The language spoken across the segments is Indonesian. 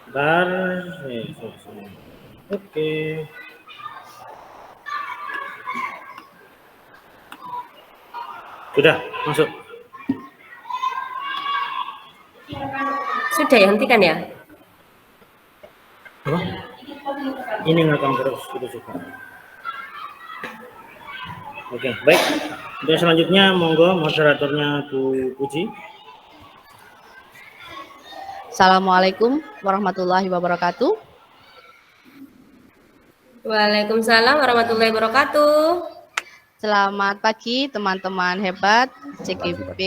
Bentar. Oke. Sudah masuk. Sudah ya, hentikan ya? Apa? Ini ngerekam terus itu juga. Oke, baik. Untuk selanjutnya monggo moderatornya Bu Puji. Assalamualaikum warahmatullahi wabarakatuh. Waalaikumsalam warahmatullahi wabarakatuh. Selamat pagi teman-teman hebat CGP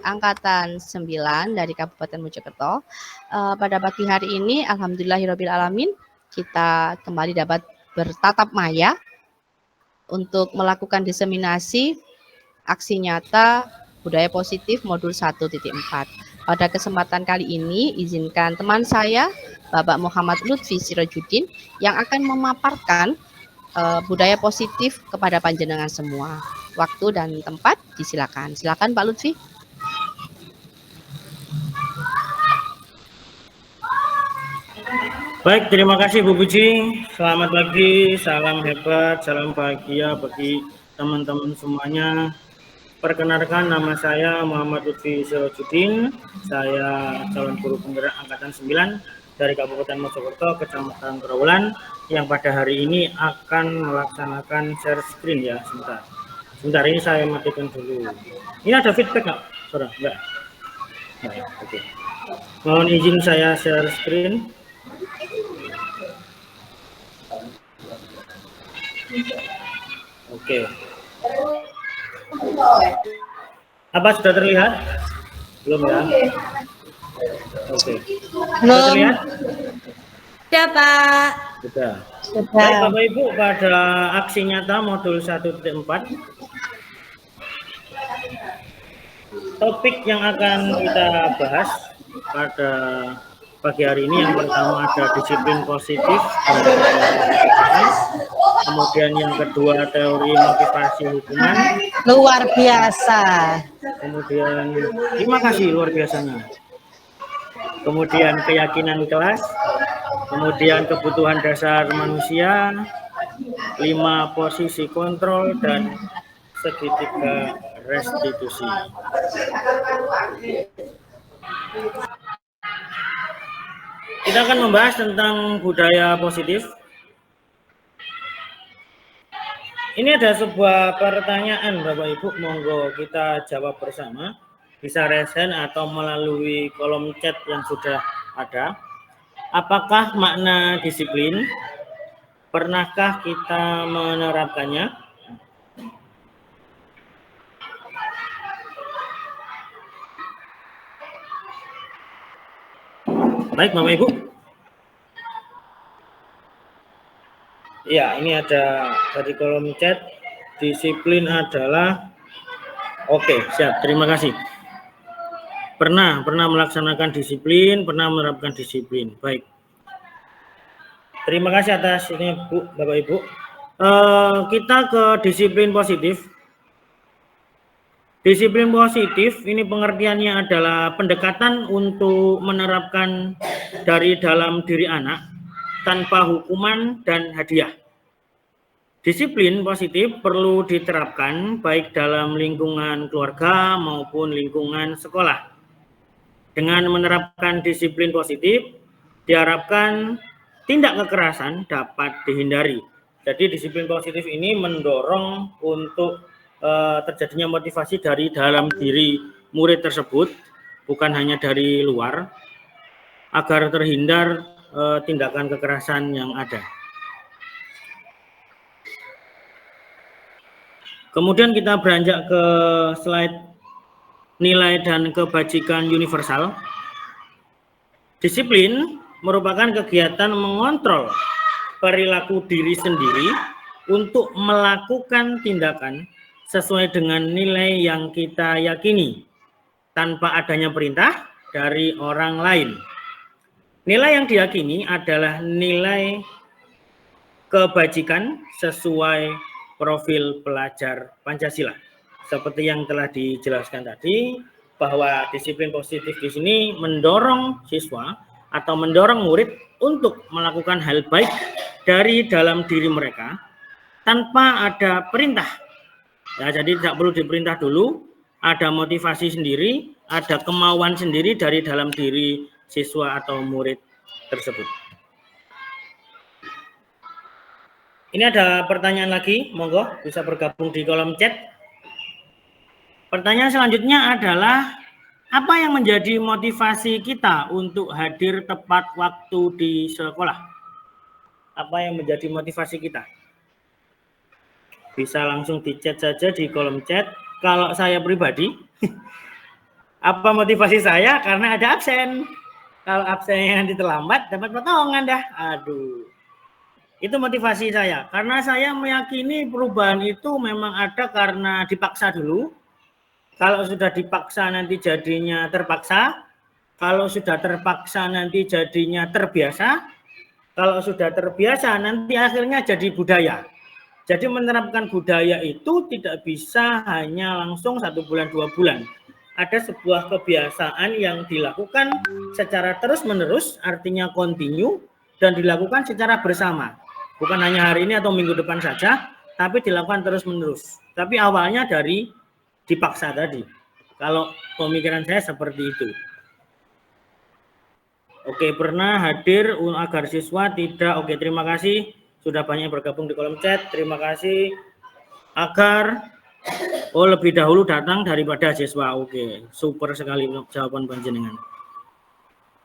Angkatan 9 dari Kabupaten Mojokerto. Pada pagi hari ini alhamdulillahirobbilalamin kita kembali dapat bertatap maya untuk melakukan diseminasi aksi nyata budaya positif modul 1.4. Pada kesempatan kali ini izinkan teman saya Bapak Muhammad Lutfi Sirojudin yang akan memaparkan budaya positif kepada panjenengan semua. Waktu dan tempat disilakan. Silakan Pak Lutfi. Baik, terima kasih Bu Puji. Selamat pagi, salam hebat, salam bahagia bagi teman-teman semuanya. Perkenalkan, nama saya Muhammad Lutfi Sirojudin. Saya calon guru penggerak Angkatan 9 dari Kabupaten Mojokerto, Kecamatan Trawulan, yang pada hari ini akan melaksanakan share screen ya. Sebentar ini saya matikan dulu. Ini ada feedback nggak? Saudara? Enggak. Nah, oke. Mohon izin saya share screen. Oke. Apa sudah terlihat? Belum ya? Oke. Sudah terlihat? Sudah, Pak. Sudah. Baik, Bapak Ibu, pada aksi nyata modul 1.4 topik yang akan kita bahas pada pagi hari ini yang pertama ada disiplin positif, kemudian yang kedua teori motivasi hukuman. Luar biasa. Kemudian terima kasih luar biasanya. Kemudian keyakinan kelas, kemudian kebutuhan dasar manusia, 5 posisi kontrol, dan segitiga restitusi. Kita akan membahas tentang budaya positif. Ini ada sebuah pertanyaan Bapak Ibu, monggo kita jawab bersama. Bisa resen atau melalui kolom chat yang sudah ada. Apakah makna disiplin? Pernahkah kita menerapkannya? Baik Bapak Ibu. Ya, ini ada dari kolom chat. Disiplin adalah oke, siap. Terima kasih. Pernah melaksanakan disiplin, pernah menerapkan disiplin. Baik. Terima kasih atas ini Bu, Bapak Ibu. Kita ke disiplin positif. Disiplin positif ini pengertiannya adalah pendekatan untuk menerapkan dari dalam diri anak tanpa hukuman dan hadiah. Disiplin positif perlu diterapkan baik dalam lingkungan keluarga maupun lingkungan sekolah. Dengan menerapkan disiplin positif, diharapkan tindak kekerasan dapat dihindari. Jadi disiplin positif ini mendorong untuk terjadinya motivasi dari dalam diri murid tersebut, bukan hanya dari luar, agar terhindar tindakan kekerasan yang ada. Kemudian kita beranjak ke slide nilai dan kebajikan universal. Disiplin merupakan kegiatan mengontrol perilaku diri sendiri untuk melakukan tindakan sesuai dengan nilai yang kita yakini tanpa adanya perintah dari orang lain. Nilai yang diyakini adalah nilai kebajikan sesuai profil pelajar Pancasila. Seperti yang telah dijelaskan tadi, bahwa disiplin positif di sini mendorong siswa atau mendorong murid untuk melakukan hal baik dari dalam diri mereka tanpa ada perintah. Ya, jadi tidak perlu diperintah dulu, ada motivasi sendiri, ada kemauan sendiri dari dalam diri siswa atau murid tersebut. Ini ada pertanyaan lagi, monggo bisa bergabung di kolom chat. Pertanyaan selanjutnya adalah, apa yang menjadi motivasi kita untuk hadir tepat waktu di sekolah? Apa yang menjadi motivasi kita? Bisa langsung di chat saja di kolom chat. Kalau saya pribadi, apa motivasi saya? Karena ada absen. Kalau absennya nanti terlambat, dapat potongan dah. Aduh. Itu motivasi saya. Karena saya meyakini perubahan itu memang ada karena dipaksa dulu. Kalau sudah dipaksa nanti jadinya terpaksa. Kalau sudah terpaksa nanti jadinya terbiasa. Kalau sudah terbiasa nanti akhirnya jadi budaya. Jadi menerapkan budaya itu tidak bisa hanya langsung 1 bulan 2 bulan. Ada sebuah kebiasaan yang dilakukan secara terus-menerus, artinya kontinu, dan dilakukan secara bersama. Bukan hanya hari ini atau minggu depan saja, tapi dilakukan terus-menerus. Tapi awalnya dari dipaksa tadi. Kalau pemikiran saya seperti itu. Oke, pernah hadir agar siswa tidak. Oke, terima kasih. Sudah banyak bergabung di kolom chat. Terima kasih. Agar lebih dahulu datang daripada siswa. Oke, super sekali jawaban panjenengan.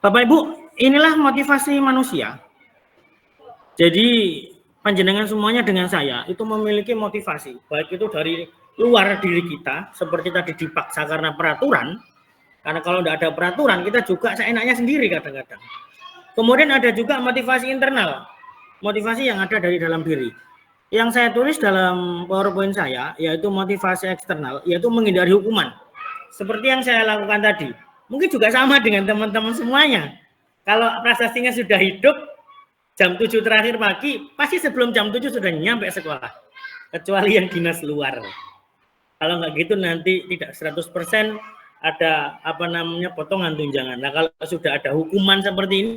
Bapak Ibu, inilah motivasi manusia. Jadi panjenengan semuanya dengan saya itu memiliki motivasi, baik itu dari luar diri kita, seperti tadi dipaksa karena peraturan. Karena kalau tidak ada peraturan, kita juga seenaknya sendiri kadang-kadang. Kemudian ada juga motivasi internal, motivasi yang ada dari dalam diri. Yang saya tulis dalam PowerPoint saya, yaitu motivasi eksternal, yaitu menghindari hukuman. Seperti yang saya lakukan tadi. Mungkin juga sama dengan teman-teman semuanya. Kalau prestasinya sudah hidup, jam 7 terakhir pagi, pasti sebelum jam 7 sudah nyampe sekolah. Kecuali yang dinas luar. Kalau nggak gitu nanti tidak 100% ada potongan tunjangan. Nah, kalau sudah ada hukuman seperti ini,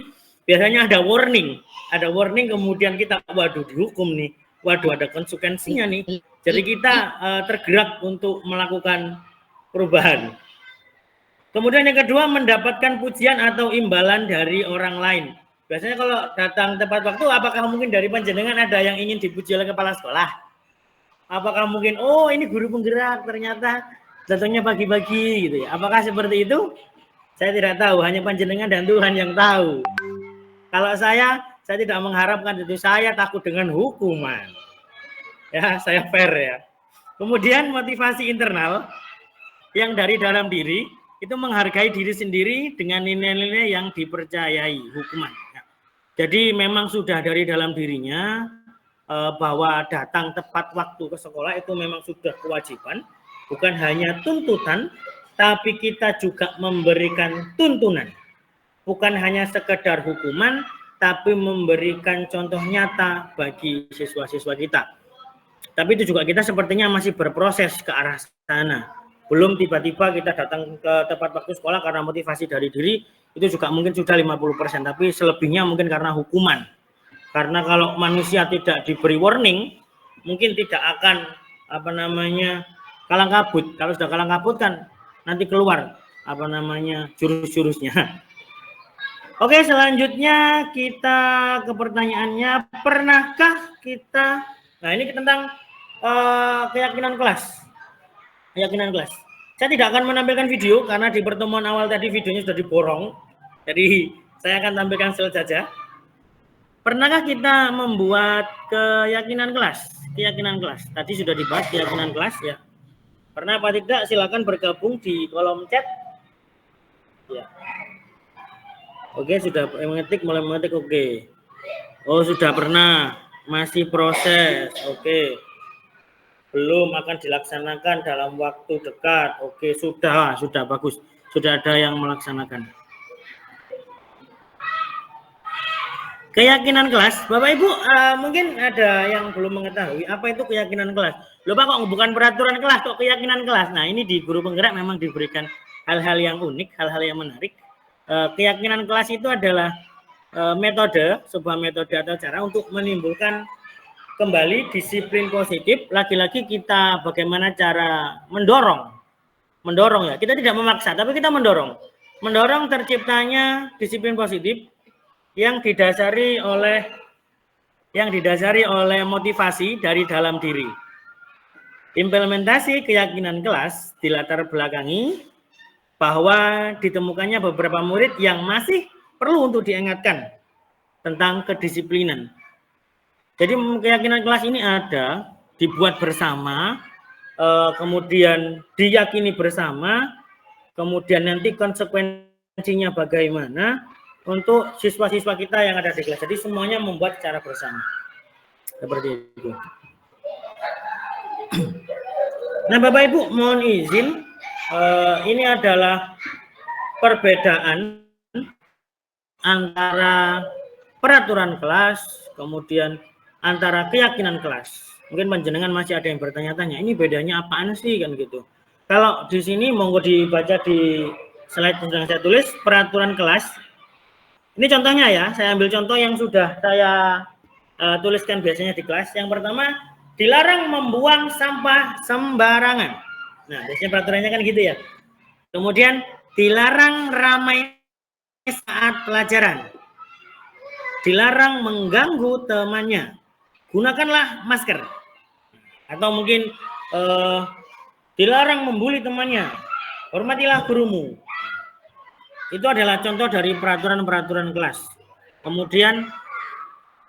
biasanya ada warning. Ada warning kemudian kita waduh dihukum nih. Waduh ada konsekuensinya nih. Jadi kita tergerak untuk melakukan perubahan. Kemudian yang kedua, mendapatkan pujian atau imbalan dari orang lain. Biasanya kalau datang tepat waktu, apakah mungkin dari panjenengan ada yang ingin dipuji oleh kepala sekolah? Apakah mungkin, oh ini guru penggerak ternyata datangnya pagi-pagi gitu ya. Apakah seperti itu? Saya tidak tahu, hanya panjenengan dan Tuhan yang tahu. Kalau saya tidak mengharapkan itu, saya takut dengan hukuman. Ya, saya fair ya. Kemudian motivasi internal yang dari dalam diri, itu menghargai diri sendiri dengan nilai-nilai yang dipercayai hukuman. Jadi memang sudah dari dalam dirinya bahwa datang tepat waktu ke sekolah itu memang sudah kewajiban, bukan hanya tuntutan, tapi kita juga memberikan tuntunan. Bukan hanya sekedar hukuman, tapi memberikan contoh nyata bagi siswa-siswa kita. Tapi itu juga kita sepertinya masih berproses ke arah sana. Belum tiba-tiba kita datang ke tepat waktu sekolah karena motivasi dari diri, itu juga mungkin sudah 50%, tapi selebihnya mungkin karena hukuman. Karena kalau manusia tidak diberi warning, mungkin tidak akan kalang kabut. Kalau sudah kalang kabut kan nanti keluar jurus-jurusnya. Oke, selanjutnya kita ke pertanyaannya, pernahkah kita, nah ini tentang keyakinan kelas. Keyakinan kelas. Saya tidak akan menampilkan video karena di pertemuan awal tadi videonya sudah diborong. Jadi saya akan tampilkan slide saja. Pernahkah kita membuat keyakinan kelas? Keyakinan kelas. Tadi sudah dibahas keyakinan kelas ya. Pernah apa tidak? Silakan bergabung di kolom chat. Ya. Oke, sudah mulai mengetik. Oke. Oh, sudah pernah. Masih proses. Oke. Belum akan dilaksanakan dalam waktu dekat. Oke, sudah bagus. Sudah ada yang melaksanakan. Keyakinan kelas, Bapak Ibu mungkin ada yang belum mengetahui apa itu keyakinan kelas. Loh Pak, kok bukan peraturan kelas, kok keyakinan kelas. Nah, ini di guru penggerak memang diberikan hal-hal yang unik, hal-hal yang menarik. Keyakinan kelas itu adalah sebuah metode atau cara untuk menimbulkan kembali disiplin positif. Lagi-lagi kita bagaimana cara mendorong ya. Kita tidak memaksa, tapi kita mendorong terciptanya disiplin positif yang didasari oleh motivasi dari dalam diri. Implementasi keyakinan kelas dilatar belakangi bahwa ditemukannya beberapa murid yang masih perlu untuk diingatkan tentang kedisiplinan. Jadi keyakinan kelas ini dibuat bersama, kemudian diyakini bersama, kemudian nanti konsekuensinya bagaimana untuk siswa-siswa kita yang ada di kelas. Jadi semuanya membuat secara bersama. Seperti itu. Nah, Bapak Ibu mohon izin, ini adalah perbedaan antara peraturan kelas, kemudian antara keyakinan kelas. Mungkin panjenengan masih ada yang bertanya-tanya, ini bedanya apaan sih kan gitu. Kalau di sini monggo dibaca di slide yang saya tulis, peraturan kelas. Ini contohnya ya, saya ambil contoh yang sudah saya tuliskan biasanya di kelas. Yang pertama, dilarang membuang sampah sembarangan. Nah, biasanya peraturannya kan gitu ya. Kemudian dilarang ramai saat pelajaran. Dilarang mengganggu temannya. Gunakanlah masker. Atau mungkin dilarang membuli temannya. Hormatilah gurumu. Itu adalah contoh dari peraturan-peraturan kelas. Kemudian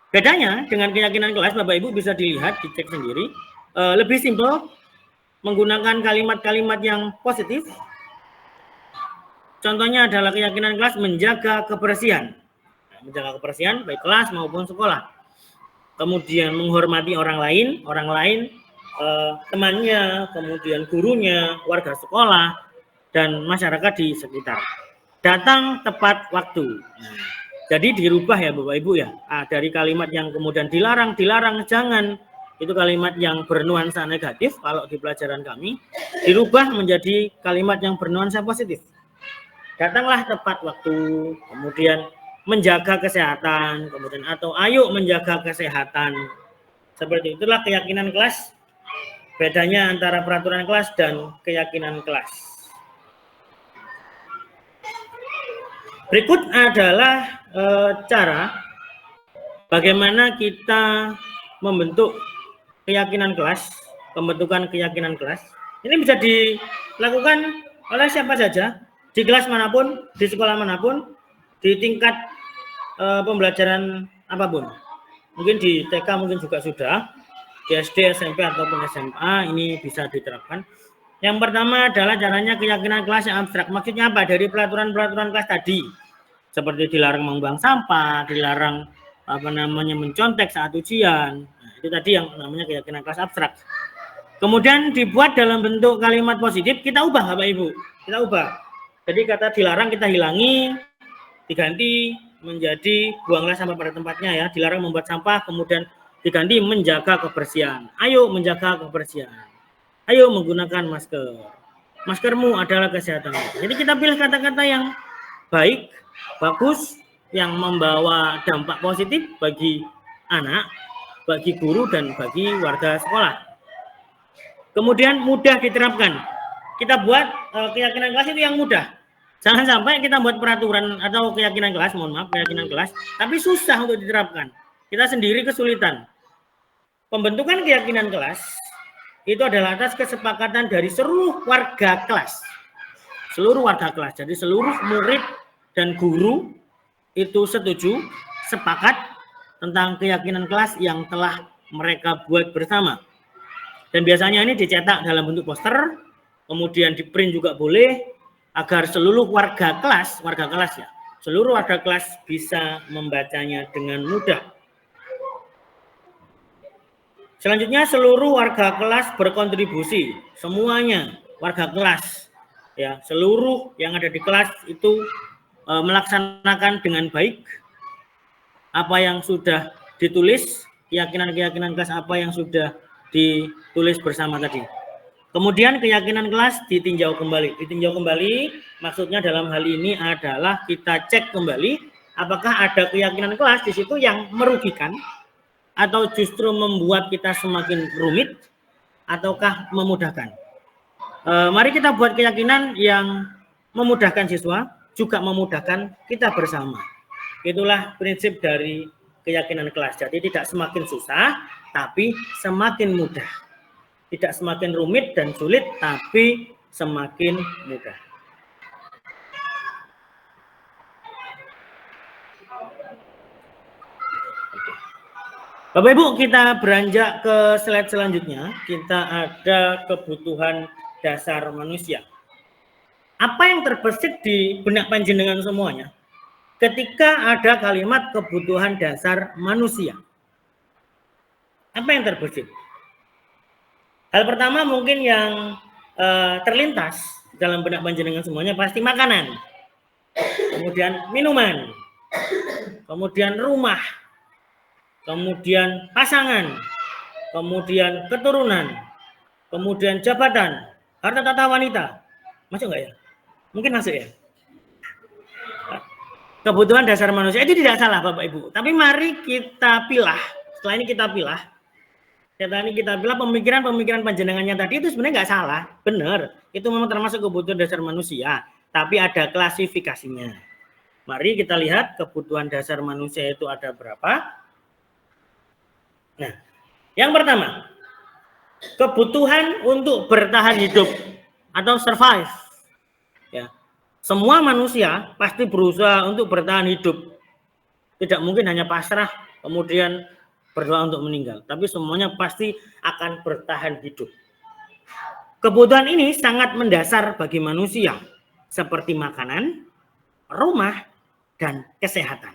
bedanya dengan keyakinan kelas, Bapak Ibu bisa dilihat, dicek sendiri. Lebih simpel, menggunakan kalimat-kalimat yang positif. Contohnya adalah keyakinan kelas menjaga kebersihan. Menjaga kebersihan baik kelas maupun sekolah. Kemudian menghormati orang lain, temannya, kemudian gurunya, warga sekolah, dan masyarakat di sekitar. Datang tepat waktu. Jadi dirubah ya Bapak Ibu ya, dari kalimat yang kemudian dilarang, jangan, itu kalimat yang bernuansa negatif kalau di pelajaran kami, dirubah menjadi kalimat yang bernuansa positif. Datanglah tepat waktu, kemudian menjaga kesehatan, kemudian atau ayo menjaga kesehatan. Seperti itulah keyakinan kelas, bedanya antara peraturan kelas dan keyakinan kelas. Berikut adalah cara bagaimana kita membentuk keyakinan kelas, pembentukan keyakinan kelas. Ini bisa dilakukan oleh siapa saja, di kelas manapun, di sekolah manapun, di tingkat pembelajaran apapun. Mungkin di TK mungkin juga sudah, di SD, SMP, ataupun SMA ini bisa diterapkan. Yang pertama adalah caranya keyakinan kelas yang abstrak. Maksudnya apa? Dari peraturan-peraturan kelas tadi. Seperti dilarang membuang sampah, dilarang mencontek saat ujian. Nah, itu tadi yang namanya keyakinan kelas abstrak. Kemudian dibuat dalam bentuk kalimat positif, kita ubah Bapak Ibu. Kita ubah. Jadi kata dilarang kita hilangi, diganti menjadi buanglah sampah pada tempatnya ya. Dilarang membuat sampah, kemudian diganti menjaga kebersihan. Ayo menjaga kebersihan. Ayo menggunakan masker. Maskermu adalah kesehatan. Jadi kita pilih kata-kata yang baik, bagus, yang membawa dampak positif bagi anak, bagi guru, dan bagi warga sekolah. Kemudian mudah diterapkan. Kita buat keyakinan kelas itu yang mudah. Jangan sampai kita buat peraturan atau keyakinan kelas, keyakinan kelas, tapi susah untuk diterapkan. Kita sendiri kesulitan. Pembentukan keyakinan kelas itu adalah atas kesepakatan dari seluruh warga kelas. Seluruh warga kelas. Jadi seluruh murid dan guru itu setuju, sepakat tentang keyakinan kelas yang telah mereka buat bersama. Dan biasanya ini dicetak dalam bentuk poster, kemudian di print juga boleh, agar seluruh warga kelas ya, seluruh warga kelas bisa membacanya dengan mudah. Selanjutnya seluruh warga kelas berkontribusi, semuanya warga kelas ya, seluruh yang ada di kelas itu melaksanakan dengan baik apa yang sudah ditulis, keyakinan-keyakinan kelas apa yang sudah ditulis bersama tadi. Kemudian keyakinan kelas ditinjau kembali. Ditinjau kembali maksudnya dalam hal ini adalah kita cek kembali apakah ada keyakinan kelas di situ yang merugikan atau justru membuat kita semakin rumit ataukah memudahkan? Mari kita buat keyakinan yang memudahkan siswa, juga memudahkan kita bersama. Itulah prinsip dari keyakinan kelas. Jadi tidak semakin susah, tapi semakin mudah. Tidak semakin rumit dan sulit, tapi semakin mudah. Bapak Ibu, kita beranjak ke slide selanjutnya. Kita ada kebutuhan dasar manusia. Apa yang terbesit di benak panjenengan semuanya ketika ada kalimat kebutuhan dasar manusia? Apa yang terbesit? Hal pertama mungkin yang terlintas dalam benak panjenengan semuanya pasti makanan, kemudian minuman, kemudian rumah, kemudian pasangan, kemudian keturunan, kemudian jabatan, harta tata wanita. Masuk nggak ya? Mungkin masuk ya. Kebutuhan dasar manusia itu tidak salah Bapak Ibu. Tapi mari kita pilah. Setelah ini kita pilah. Setelah ini kita pilah pemikiran-pemikiran panjenengannya tadi itu sebenarnya nggak salah. Benar. Itu memang termasuk kebutuhan dasar manusia. Tapi ada klasifikasinya. Mari kita lihat kebutuhan dasar manusia itu ada berapa. Nah, yang pertama, kebutuhan untuk bertahan hidup atau survive. Ya, semua manusia pasti berusaha untuk bertahan hidup. Tidak mungkin hanya pasrah kemudian berdoa untuk meninggal, tapi semuanya pasti akan bertahan hidup. Kebutuhan ini sangat mendasar bagi manusia, seperti makanan, rumah, dan kesehatan.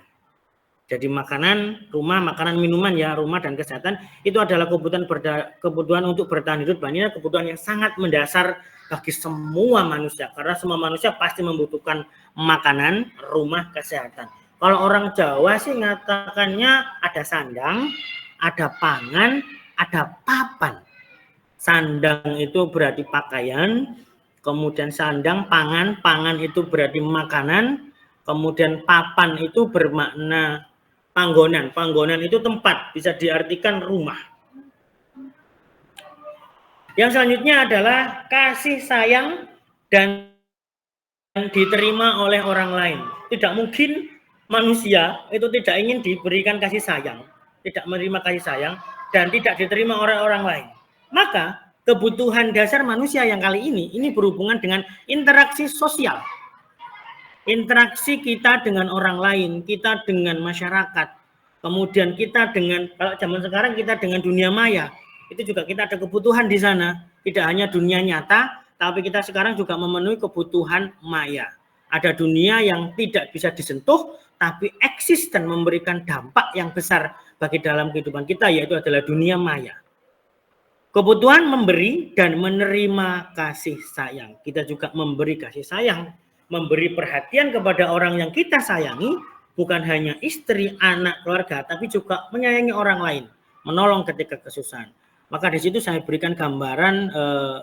Jadi makanan, rumah, makanan, minuman ya, rumah dan kesehatan itu adalah kebutuhan untuk bertahan hidup. Ini adalah kebutuhan yang sangat mendasar bagi semua manusia karena semua manusia pasti membutuhkan makanan, rumah, kesehatan. Kalau orang Jawa sih ngatakannya ada sandang, ada pangan, ada papan. Sandang itu berarti pakaian, kemudian sandang, pangan itu berarti makanan, kemudian papan itu bermakna panggonan. Panggonan itu tempat, bisa diartikan rumah. Yang selanjutnya adalah kasih sayang dan diterima oleh orang lain. Tidak mungkin manusia itu tidak ingin diberikan kasih sayang, tidak menerima kasih sayang, dan tidak diterima oleh orang lain. Maka kebutuhan dasar manusia yang kali ini berhubungan dengan interaksi sosial. Interaksi kita dengan orang lain, kita dengan masyarakat, kemudian kita dengan, kalau zaman sekarang kita dengan dunia maya, itu juga kita ada kebutuhan di sana. Tidak hanya dunia nyata, tapi kita sekarang juga memenuhi kebutuhan maya. Ada dunia yang tidak bisa disentuh, tapi eksis dan memberikan dampak yang besar bagi dalam kehidupan kita, yaitu adalah dunia maya. Kebutuhan memberi dan menerima kasih sayang. Kita juga memberi kasih sayang, memberi perhatian kepada orang yang kita sayangi, bukan hanya istri, anak, keluarga, tapi juga menyayangi orang lain, menolong ketika kesusahan. Maka di situ saya berikan gambaran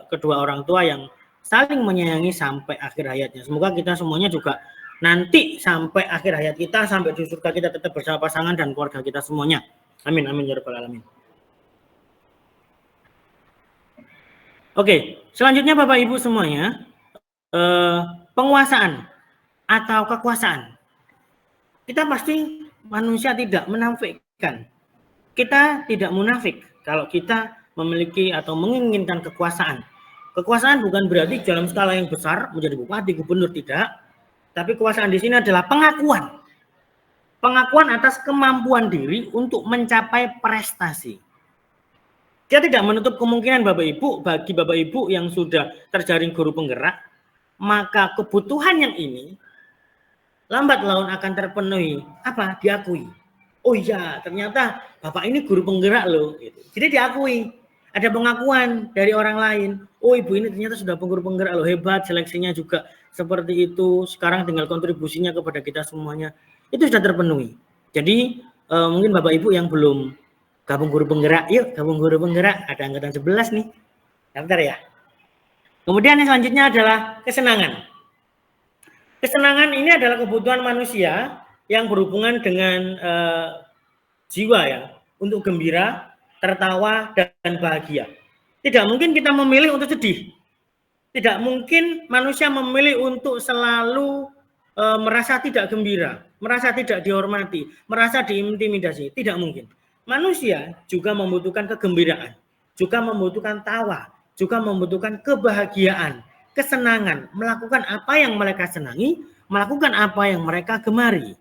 kedua orang tua yang saling menyayangi sampai akhir hayatnya. Semoga kita semuanya juga nanti sampai akhir hayat kita, sampai di surga kita tetap bersama pasangan dan keluarga kita semuanya. Amin, amin ya rabbal alamin. Oke, selanjutnya Bapak Ibu semuanya, penguasaan atau kekuasaan. Kita pasti manusia tidak menafikan. Kita tidak munafik kalau kita memiliki atau menginginkan kekuasaan. Kekuasaan bukan berarti dalam skala yang besar menjadi bupati, gubernur, tidak. Tapi kekuasaan di sini adalah pengakuan. Pengakuan atas kemampuan diri untuk mencapai prestasi. Kita tidak menutup kemungkinan Bapak Ibu, bagi Bapak Ibu yang sudah terjaring guru penggerak, maka kebutuhan yang ini lambat laun akan terpenuhi. Apa? Diakui. Oh iya, ternyata Bapak ini guru penggerak loh. Gitu. Jadi diakui. Ada pengakuan dari orang lain. Oh ibu ini ternyata sudah guru penggerak loh, hebat, seleksinya juga seperti itu. Sekarang tinggal kontribusinya kepada kita semuanya. Itu sudah terpenuhi. Jadi mungkin Bapak Ibu yang belum gabung guru penggerak, yuk gabung guru penggerak. Ada angkatan 11 nih. Daftar ya. Kemudian yang selanjutnya adalah kesenangan. Kesenangan ini adalah kebutuhan manusia yang berhubungan dengan jiwa ya, untuk gembira, tertawa, dan bahagia. Tidak mungkin kita memilih untuk sedih. Tidak mungkin manusia memilih untuk selalu merasa tidak gembira, merasa tidak dihormati, merasa diintimidasi. Tidak mungkin. Manusia juga membutuhkan kegembiraan, juga membutuhkan tawa, juga membutuhkan kebahagiaan, kesenangan, melakukan apa yang mereka senangi, melakukan apa yang mereka gemari.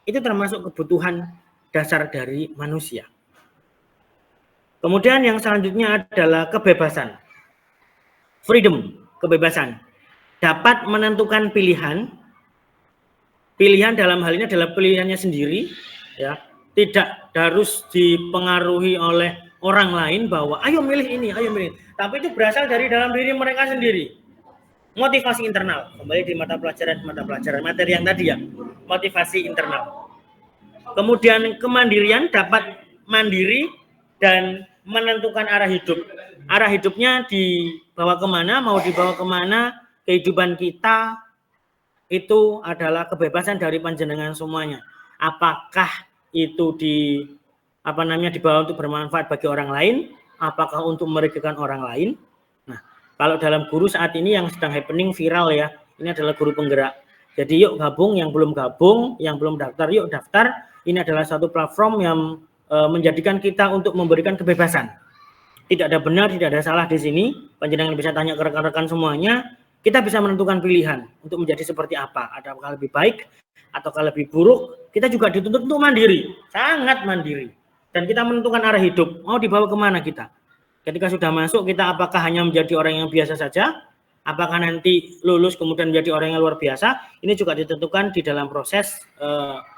Itu termasuk kebutuhan dasar dari manusia. Kemudian yang selanjutnya adalah kebebasan. Freedom, kebebasan. Dapat menentukan pilihan. Pilihan dalam hal ini adalah pilihannya sendiri, ya. Tidak harus dipengaruhi oleh orang lain bahwa ayo milih ini, ayo milih. Tapi itu berasal dari dalam diri mereka sendiri. Motivasi internal. Kembali di mata pelajaran materi yang tadi ya. Motivasi internal. Kemudian kemandirian, dapat mandiri dan menentukan arah hidup. Arah hidupnya dibawa kemana, mau dibawa kemana, kehidupan kita itu adalah kebebasan dari panjenengan semuanya. Apakah itu dibawa untuk bermanfaat bagi orang lain, apakah untuk merugikan orang lain. Nah, kalau dalam guru saat ini yang sedang happening viral ya, ini adalah guru penggerak. Jadi yuk gabung, yang belum gabung, yang belum daftar, yuk daftar. Ini adalah satu platform yang menjadikan kita untuk memberikan kebebasan. Tidak ada benar, tidak ada salah di sini. Panjenengan bisa tanya ke rekan-rekan semuanya. Kita bisa menentukan pilihan untuk menjadi seperti apa. Apakah lebih baik ataukah lebih buruk. Kita juga dituntut untuk mandiri, sangat mandiri. Dan kita menentukan arah hidup. Mau dibawa kemana kita? Ketika sudah masuk, kita apakah hanya menjadi orang yang biasa saja? Apakah nanti lulus kemudian menjadi orang yang luar biasa? Ini juga ditentukan di dalam proses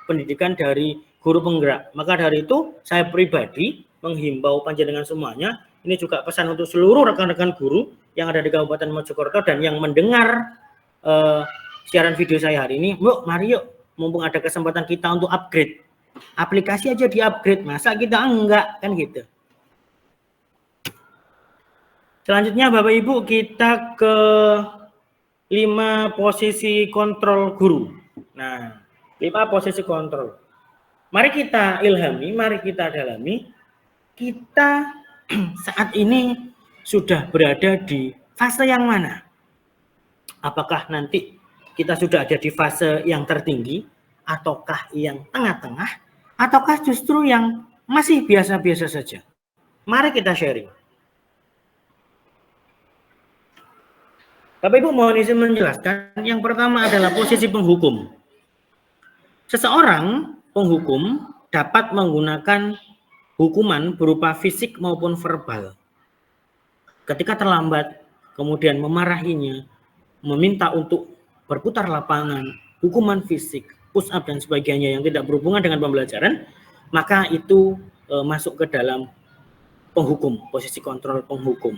pendidikan dari guru penggerak. Maka dari itu saya pribadi menghimbau panjenengan semuanya, ini juga pesan untuk seluruh rekan-rekan guru yang ada di Kabupaten Mojokerto dan yang mendengar siaran video saya hari ini. Yuk, mari yuk, mumpung ada kesempatan kita untuk upgrade. Aplikasi aja di-upgrade, masa kita enggak, kan gitu. Selanjutnya Bapak Ibu, kita ke 5 posisi kontrol guru. Nah, 5 posisi kontrol. Mari kita ilhami, mari kita dalami. Kita saat ini sudah berada di fase yang mana? Apakah nanti kita sudah ada di fase yang tertinggi, ataukah yang tengah-tengah, ataukah justru yang masih biasa-biasa saja? Mari kita sharing. Bapak Ibu mohon izin menjelaskan, yang pertama adalah posisi penghukum. Seseorang penghukum dapat menggunakan hukuman berupa fisik maupun verbal. Ketika terlambat, kemudian memarahinya, meminta untuk berputar lapangan, hukuman fisik, push up dan sebagainya yang tidak berhubungan dengan pembelajaran, maka itu masuk ke dalam penghukum, posisi kontrol penghukum.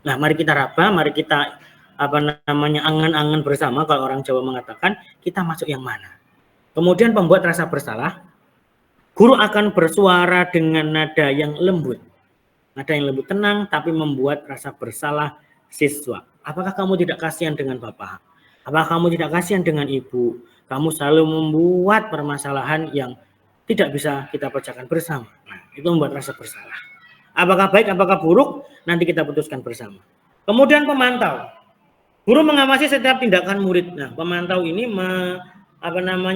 Nah, mari kita raba, mari kita angan-angan bersama, kalau orang Jawa mengatakan, kita masuk yang mana. Kemudian pembuat rasa bersalah, guru akan bersuara dengan nada yang lembut. Nada yang lembut tenang, tapi membuat rasa bersalah siswa. Apakah kamu tidak kasihan dengan Bapak? Apakah kamu tidak kasihan dengan Ibu? Kamu selalu membuat permasalahan yang tidak bisa kita pecahkan bersama. Nah, itu membuat rasa bersalah. Apakah baik, apakah buruk? Nanti kita putuskan bersama. Kemudian pemantau. Guru mengawasi setiap tindakan murid. Nah, pemantau ini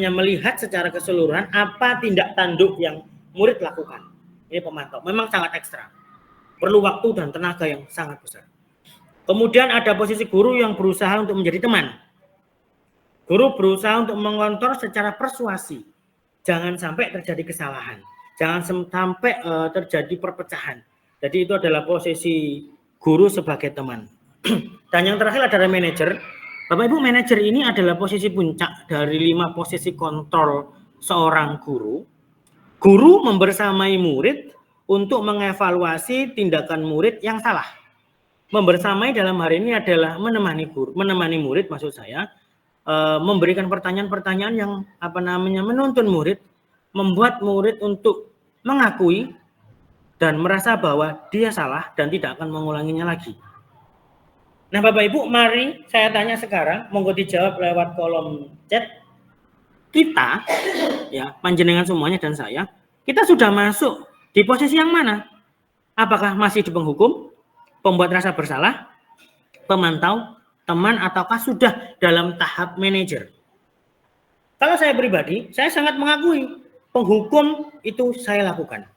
melihat secara keseluruhan apa tindak tanduk yang murid lakukan. Ini pemantau. Memang sangat ekstra. Perlu waktu dan tenaga yang sangat besar. Kemudian ada posisi guru yang berusaha untuk menjadi teman. Guru berusaha untuk mengontrol secara persuasi. Jangan sampai terjadi kesalahan. Jangan sampai terjadi perpecahan. Jadi itu adalah posisi guru sebagai teman. Dan yang terakhir adalah manajer. Bapak Ibu, manajer ini adalah posisi puncak dari 5 posisi kontrol seorang guru. Guru membersamai murid untuk mengevaluasi tindakan murid yang salah. Membersamai dalam hari ini adalah menemani murid, maksud saya, memberikan pertanyaan-pertanyaan yang menuntun murid, membuat murid untuk mengakui dan merasa bahwa dia salah dan tidak akan mengulanginya lagi. Nah Bapak Ibu, mari saya tanya sekarang, monggo dijawab lewat kolom chat. kita, ya panjenengan semuanya dan saya, kita sudah masuk di posisi yang mana? Apakah masih di penghukum, pembuat rasa bersalah, pemantau, teman, ataukah sudah dalam tahap manajer? Kalau saya pribadi, saya sangat mengakui penghukum itu saya lakukan.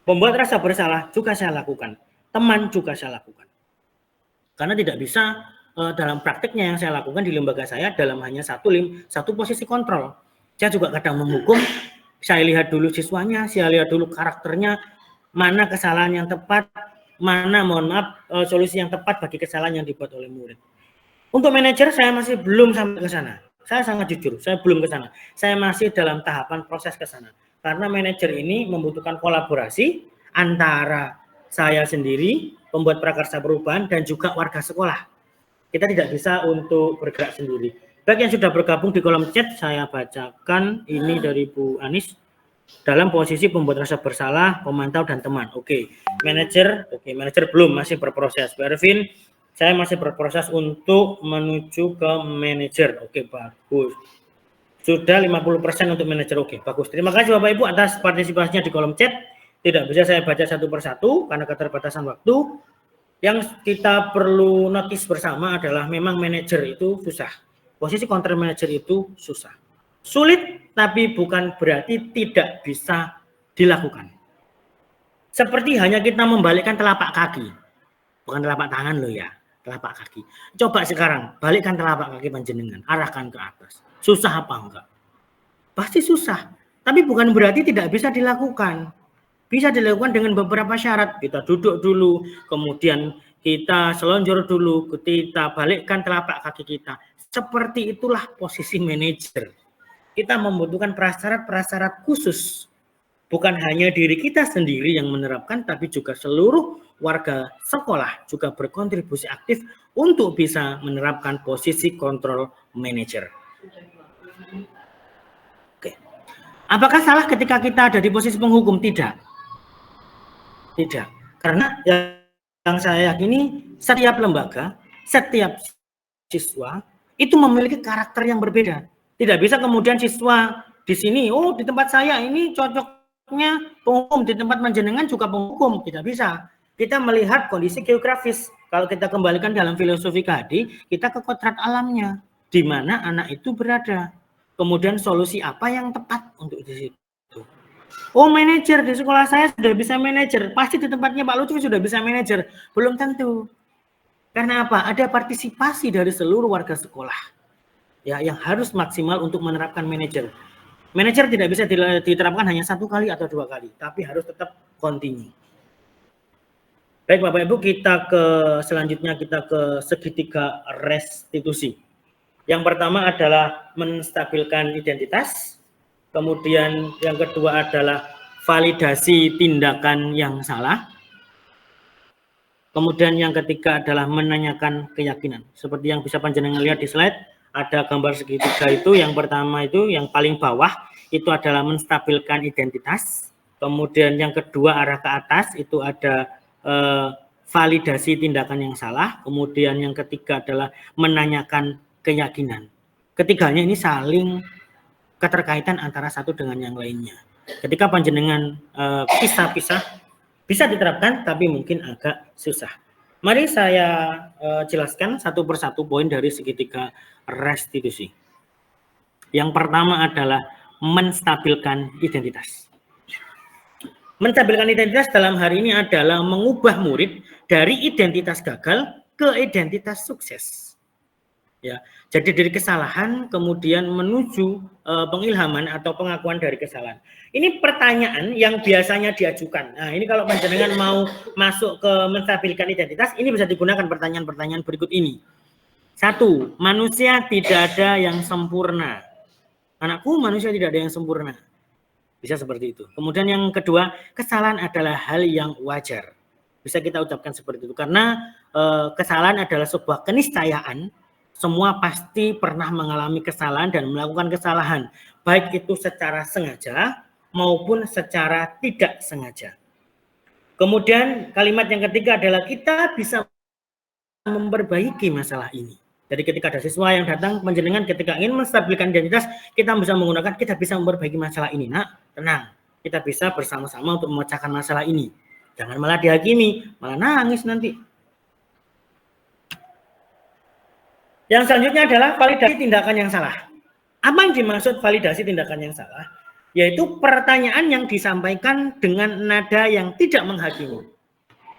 Pembuat rasa bersalah juga saya lakukan. Teman juga saya lakukan. Karena tidak bisa dalam praktiknya yang saya lakukan di lembaga saya dalam hanya satu posisi kontrol. Saya juga kadang menghukum, saya lihat dulu siswanya, saya lihat dulu karakternya, mana kesalahan yang tepat, mana solusi yang tepat bagi kesalahan yang dibuat oleh murid. Untuk manajer saya masih belum sampai ke sana. Saya sangat jujur, saya belum ke sana. Saya masih dalam tahapan proses ke sana. Karena manajer ini membutuhkan kolaborasi antara saya sendiri, pembuat prakarsa perubahan, dan juga warga sekolah. Kita tidak bisa untuk bergerak sendiri. Baik yang sudah bergabung di kolom chat, saya bacakan ini dari Bu Anis. Dalam posisi pembuat rasa bersalah, pemantau, dan teman. Oke, manajer belum, masih berproses. Bu Ervin, saya masih berproses untuk menuju ke manajer. Oke, bagus. Sudah 50% untuk manajer. Oke, bagus. Terima kasih Bapak Ibu atas partisipasinya di kolom chat. Tidak bisa saya baca satu persatu karena keterbatasan waktu. Yang kita perlu notice bersama adalah memang manajer itu susah. Posisi counter manager itu susah. Sulit, tapi bukan berarti tidak bisa dilakukan. Seperti hanya kita membalikkan telapak kaki. Bukan telapak tangan loh ya, telapak kaki. Coba sekarang, balikkan telapak kaki panjenengan, arahkan ke atas. Susah apa enggak? Pasti susah. Tapi bukan berarti tidak bisa dilakukan. Bisa dilakukan dengan beberapa syarat. Kita duduk dulu, kemudian kita selonjor dulu, kita balikkan telapak kaki kita. Seperti itulah posisi manajer. Kita membutuhkan prasyarat-prasyarat khusus. Bukan hanya diri kita sendiri yang menerapkan, tapi juga seluruh warga sekolah juga berkontribusi aktif untuk bisa menerapkan posisi kontrol manajer. Oke. Apakah salah ketika kita ada di posisi penghukum? Tidak. Tidak. Karena yang saya yakini setiap lembaga, setiap siswa itu memiliki karakter yang berbeda. Tidak bisa kemudian siswa di sini, oh di tempat saya ini cocoknya penghukum, di tempat panjenengan juga penghukum. Tidak bisa. Kita melihat kondisi geografis. Kalau kita kembalikan dalam filosofi KHD, kita ke kodrat alamnya, di mana anak itu berada. Kemudian solusi apa yang tepat untuk di situ. Oh manajer di sekolah saya sudah bisa manajer, pasti di tempatnya Pak Lutfi sudah bisa manajer. Belum tentu. Karena apa? Ada partisipasi dari seluruh warga sekolah. Ya, yang harus maksimal untuk menerapkan manajer. Manajer tidak bisa diterapkan hanya 1 kali atau 2 kali, tapi harus tetap continue. Baik Bapak Ibu, selanjutnya kita ke segitiga restitusi. Yang pertama adalah menstabilkan identitas. Kemudian yang kedua adalah validasi tindakan yang salah. Kemudian yang ketiga adalah menanyakan keyakinan. Seperti yang bisa panjenengan lihat di slide, ada gambar segitiga itu. Yang pertama itu yang paling bawah itu adalah menstabilkan identitas. Kemudian yang kedua arah ke atas itu ada validasi tindakan yang salah. Kemudian yang ketiga adalah menanyakan keyakinan. Ketiganya ini saling keterkaitan antara satu dengan yang lainnya. Ketika panjenengan pisah-pisah bisa diterapkan, tapi mungkin agak susah. Mari saya jelaskan satu persatu poin dari segitiga restitusi. Yang pertama adalah menstabilkan identitas. Menstabilkan identitas dalam hari ini adalah mengubah murid dari identitas gagal ke identitas sukses. Ya, jadi dari kesalahan kemudian menuju pengilhaman atau pengakuan dari kesalahan. Ini pertanyaan yang biasanya diajukan. Nah, ini kalau panjenengan mau masuk ke menstabilkan identitas, ini bisa digunakan pertanyaan-pertanyaan berikut ini. 1, manusia tidak ada yang sempurna. Anakku, manusia tidak ada yang sempurna. Bisa seperti itu. Kemudian yang kedua, kesalahan adalah hal yang wajar. Bisa kita ucapkan seperti itu karena kesalahan adalah sebuah keniscayaan. Semua pasti pernah mengalami kesalahan dan melakukan kesalahan, baik itu secara sengaja maupun secara tidak sengaja. Kemudian kalimat yang ketiga adalah kita bisa memperbaiki masalah ini. Jadi ketika ada siswa yang datang, panjenengan ketika ingin menstabilkan identitas, kita bisa menggunakan, kita bisa memperbaiki masalah ini. Nak, tenang. Kita bisa bersama-sama untuk memecahkan masalah ini. Jangan malah dihakimi, malah nangis nanti. Yang selanjutnya adalah validasi tindakan yang salah. Apa yang dimaksud validasi tindakan yang salah? Yaitu pertanyaan yang disampaikan dengan nada yang tidak menghakimi.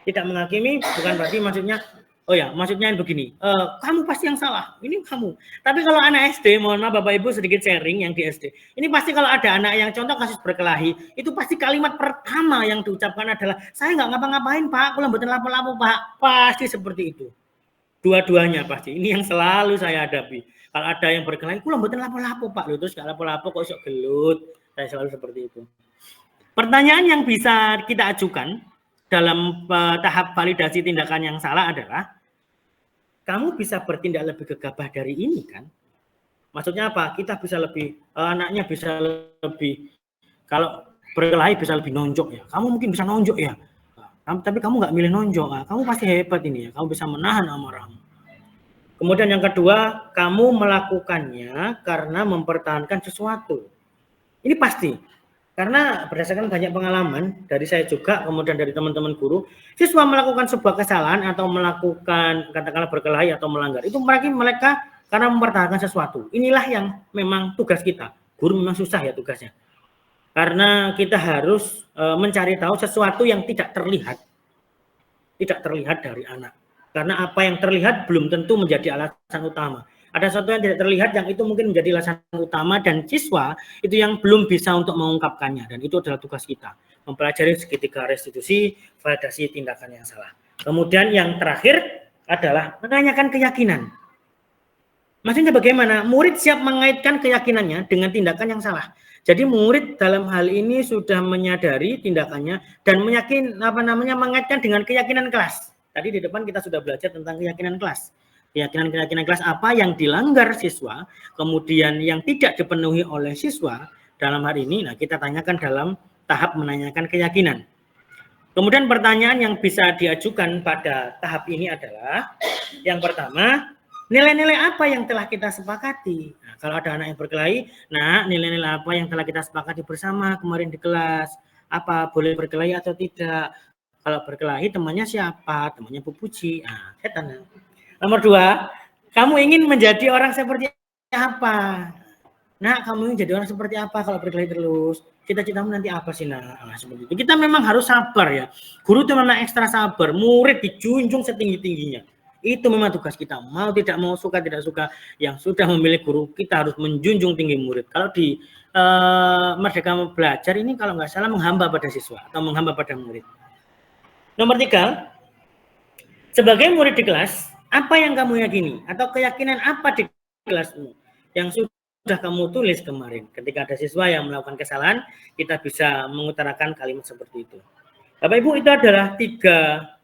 Tidak menghakimi bukan berarti maksudnya, oh ya, maksudnya begini, kamu pasti yang salah, ini kamu. Tapi kalau anak SD, mohon maaf Bapak Ibu sedikit sharing yang di SD. Ini pasti kalau ada anak yang contoh kasus berkelahi, itu pasti kalimat pertama yang diucapkan adalah, saya nggak ngapa-ngapain Pak, aku lembutin lapo-lapo Pak. Pasti seperti itu. Dua-duanya pasti. Ini yang selalu saya hadapi. Kalau ada yang berkelahi, aku lembutin lapo-lapo Pak. Loh, terus nggak lapo-lapo kok sok gelut. Saya selalu seperti itu. Pertanyaan yang bisa kita ajukan dalam tahap validasi tindakan yang salah adalah, kamu bisa bertindak lebih gegabah dari ini kan? Maksudnya apa? Kita bisa lebih, anaknya bisa lebih, kalau berkelahi bisa lebih nonjok ya. Kamu mungkin bisa nonjok ya. Tapi kamu nggak milih nonjok, kamu pasti hebat ini ya, kamu bisa menahan amarahmu. Kemudian yang kedua, kamu melakukannya karena mempertahankan sesuatu. Ini pasti, karena berdasarkan banyak pengalaman dari saya juga, kemudian dari teman-teman guru, siswa melakukan sebuah kesalahan atau melakukan katakanlah berkelahi atau melanggar, itu mereka karena mempertahankan sesuatu. Inilah yang memang tugas kita. Guru memang susah ya tugasnya. Karena kita harus mencari tahu sesuatu yang tidak terlihat dari anak. Karena apa yang terlihat belum tentu menjadi alasan utama. Ada sesuatu yang tidak terlihat yang itu mungkin menjadi alasan utama dan siswa itu yang belum bisa untuk mengungkapkannya. Dan itu adalah tugas kita. Mempelajari segitiga restitusi, validasi tindakan yang salah. Kemudian yang terakhir adalah menanyakan keyakinan. Maksudnya bagaimana? Murid siap mengaitkan keyakinannya dengan tindakan yang salah. Jadi murid dalam hal ini sudah menyadari tindakannya dan mengaitkan dengan keyakinan kelas. Tadi di depan kita sudah belajar tentang keyakinan kelas. Keyakinan kelas apa yang dilanggar siswa, kemudian yang tidak dipenuhi oleh siswa dalam hal ini, nah kita tanyakan dalam tahap menanyakan keyakinan. Kemudian pertanyaan yang bisa diajukan pada tahap ini adalah, yang pertama, nilai-nilai apa yang telah kita sepakati? Nah, kalau ada anak yang berkelahi, nah nilai-nilai apa yang telah kita sepakati bersama kemarin di kelas? Apa boleh berkelahi atau tidak? Kalau berkelahi temannya siapa? Temannya Bu Puji. Nah, setan. Nomor 2, kamu ingin menjadi orang seperti apa? Nah, kamu ingin jadi orang seperti apa kalau berkelahi terus? Cita-citamu nanti apa sih, Nah, seperti itu. Kita memang harus sabar ya. Guru itu memang ekstra sabar. Murid dijunjung setinggi-tingginya. Itu memang tugas kita. Mau tidak mau, suka tidak suka, yang sudah memilih guru, kita harus menjunjung tinggi murid. Kalau di Merdeka Belajar ini kalau nggak salah menghamba pada siswa atau menghamba pada murid. Nomor 3, sebagai murid di kelas, apa yang kamu yakini? Atau keyakinan apa di kelasmu yang sudah kamu tulis kemarin? Ketika ada siswa yang melakukan kesalahan, kita bisa mengutarakan kalimat seperti itu. Bapak Ibu, itu adalah 3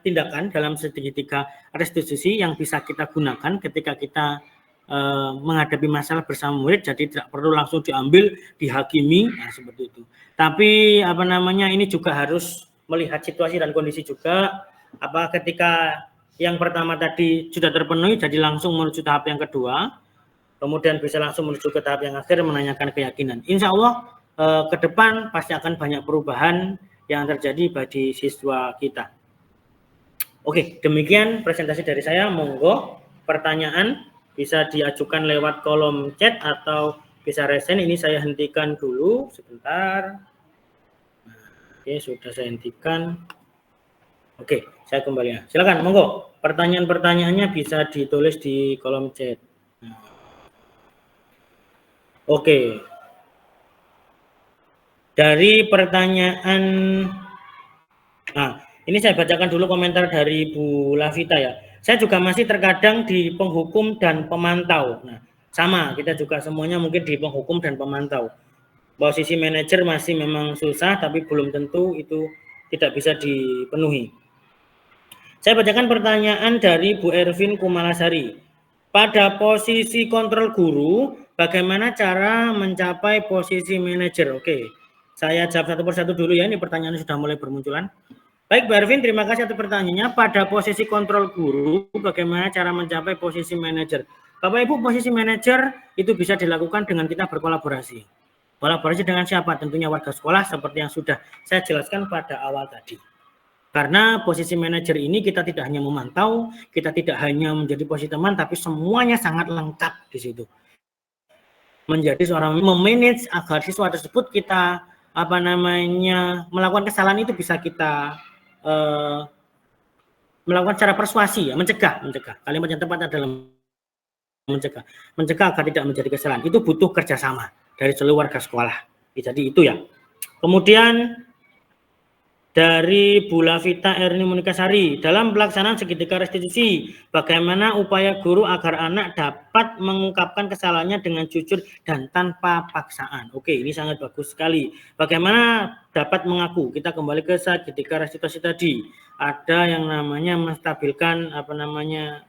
tindakan dalam segitiga restitusi yang bisa kita gunakan ketika kita menghadapi masalah bersama murid. Jadi tidak perlu langsung diambil, dihakimi, nah, seperti itu. Tapi ini juga harus melihat situasi dan kondisi juga. Apa ketika yang pertama tadi sudah terpenuhi, jadi langsung menuju tahap yang kedua, kemudian bisa langsung menuju ke tahap yang akhir menanyakan keyakinan. Insya Allah ke depan pasti akan banyak perubahan yang terjadi bagi siswa kita. Oke, demikian presentasi dari saya. Monggo pertanyaan bisa diajukan lewat kolom chat atau bisa resen. Ini saya hentikan dulu sebentar. Oke, sudah saya hentikan. Oke, saya kembali ya. Silakan, monggo. Pertanyaan-pertanyaannya bisa ditulis di kolom chat. Oke. Dari pertanyaan, nah ini saya bacakan dulu komentar dari Bu Lavita ya. Saya juga masih terkadang di penghukum dan pemantau. Nah, sama, kita juga semuanya mungkin di penghukum dan pemantau. Posisi manajer masih memang susah, tapi belum tentu itu tidak bisa dipenuhi. Saya bacakan pertanyaan dari Bu Ervin Kumalasari. Pada posisi kontrol guru, bagaimana cara mencapai posisi manajer? Oke, saya jawab satu persatu dulu ya, ini pertanyaan sudah mulai bermunculan. Baik, Mbak Ervin, terima kasih atas pertanyaannya. Pada posisi kontrol guru, bagaimana cara mencapai posisi manajer? Bapak Ibu, posisi manajer itu bisa dilakukan dengan kita berkolaborasi. Kolaborasi dengan siapa? Tentunya warga sekolah seperti yang sudah saya jelaskan pada awal tadi. Karena posisi manajer ini kita tidak hanya memantau, kita tidak hanya menjadi posisi teman, tapi semuanya sangat lengkap di situ. Menjadi seorang memanage agar siswa tersebut kita melakukan kesalahan itu bisa kita melakukan secara persuasi, ya, mencegah. Kalimat yang tepat adalah mencegah agar tidak menjadi kesalahan. Itu butuh kerjasama dari seluruh warga sekolah. Jadi itu ya. Kemudian dari Bu Lavita Erni Munikasari, dalam pelaksanaan segitiga restitusi, bagaimana upaya guru agar anak dapat mengungkapkan kesalahannya dengan jujur dan tanpa paksaan? Oke, ini sangat bagus sekali. Bagaimana dapat mengaku? Kita kembali ke segitiga restitusi tadi. Ada yang namanya menstabilkan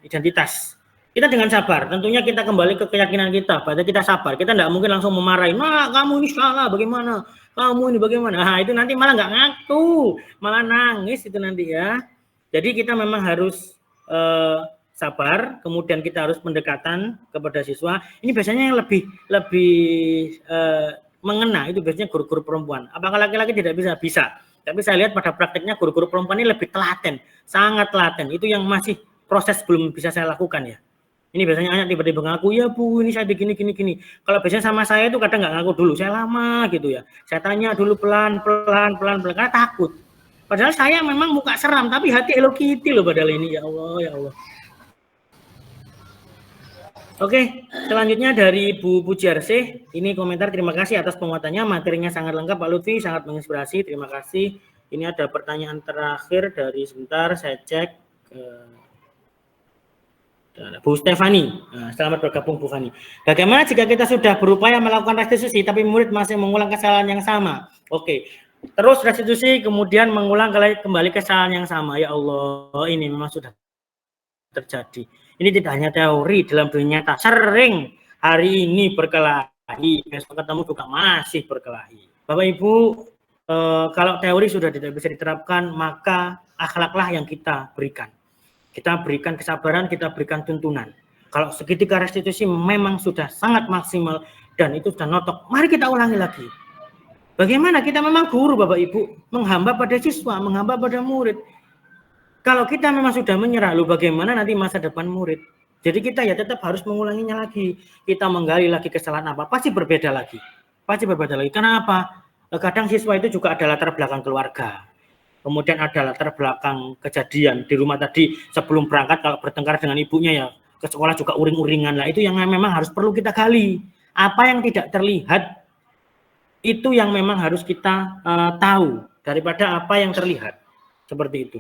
identitas. Kita dengan sabar, tentunya kita kembali ke keyakinan kita, berarti kita sabar. Kita tidak mungkin langsung memarahi, nah kamu ini salah, bagaimana? Kamu ini bagaimana? Nah, itu nanti malah nggak ngaku, malah nangis itu nanti ya. Jadi kita memang harus sabar, kemudian kita harus pendekatan kepada siswa. Ini biasanya yang lebih mengena itu biasanya guru-guru perempuan. Apakah laki-laki tidak bisa? Tapi saya lihat pada prakteknya guru-guru perempuan ini lebih telaten, sangat telaten. Itu yang masih proses belum bisa saya lakukan ya. Ini biasanya anak tiba-tiba ngaku, ya Bu, ini saya begini. Kalau biasanya sama saya itu kadang nggak ngaku dulu, saya lama gitu ya. Saya tanya dulu pelan, karena takut. Padahal saya memang muka seram, tapi hati Hello Kitty loh padahal ini, ya Allah. Oke, selanjutnya dari Bu Pujiarsih, ini komentar, terima kasih atas penguatannya, materinya sangat lengkap Pak Lutfi, sangat menginspirasi, terima kasih. Ini ada pertanyaan terakhir dari sebentar, saya cek. Bu Stefani, selamat bergabung Bu Fani. Bagaimana jika kita sudah berupaya melakukan restitusi tapi murid masih mengulang kesalahan yang sama? Oke, terus restitusi kemudian mengulang kembali kesalahan yang sama. Ya Allah, ini memang sudah terjadi. Ini tidak hanya teori, dalam dunia nyata sering hari ini berkelahi, besok ketemu juga masih berkelahi. Bapak Ibu, kalau teori sudah tidak bisa diterapkan, maka akhlaklah yang kita berikan. Kita berikan kesabaran, kita berikan tuntunan. Kalau segitiga restitusi memang sudah sangat maksimal dan itu sudah notok, mari kita ulangi lagi. Bagaimana kita memang guru Bapak Ibu, menghamba pada siswa, menghamba pada murid. Kalau kita memang sudah menyerah, lalu bagaimana nanti masa depan murid? Jadi kita ya tetap harus mengulanginya lagi. Kita menggali lagi kesalahan apa, pasti berbeda lagi. Karena apa? Kadang siswa itu juga ada latar belakang keluarga. Kemudian ada latar belakang kejadian di rumah tadi sebelum berangkat kalau bertengkar dengan ibunya ya ke sekolah juga uring-uringan lah. Itu yang memang harus perlu kita gali. Apa yang tidak terlihat itu yang memang harus kita tahu daripada apa yang terlihat. Seperti itu.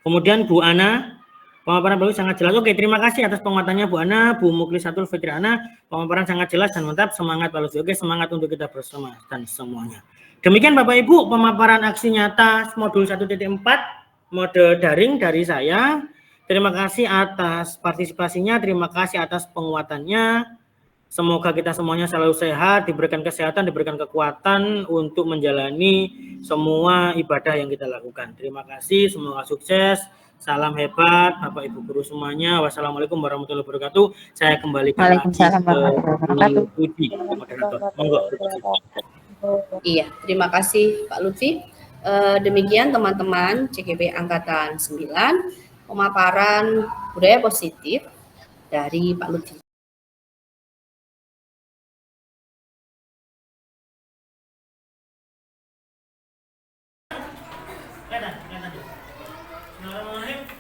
Kemudian Bu Ana, pemaparan baru sangat jelas. Oke, terima kasih atas penguatannya Bu Ana, Bu Muklisatul Fitri Ana. Pemaparan sangat jelas dan mantap. Semangat Pak Lutfi. Oke, semangat untuk kita bersama dan semuanya. Demikian Bapak Ibu pemaparan aksi nyata modul 1.4 mode daring dari saya. Terima kasih atas partisipasinya, terima kasih atas penguatannya. Semoga kita semuanya selalu sehat, diberikan kesehatan, diberikan kekuatan untuk menjalani semua ibadah yang kita lakukan. Terima kasih, semoga sukses. Salam hebat Bapak Ibu guru semuanya. Wassalamualaikum warahmatullahi wabarakatuh. Saya kembalikan lagi ke Budi, moderator. Monggo. Iya, terima kasih Pak Lutfi. Demikian teman-teman CGP Angkatan 9, pemaparan budaya positif dari Pak Lutfi.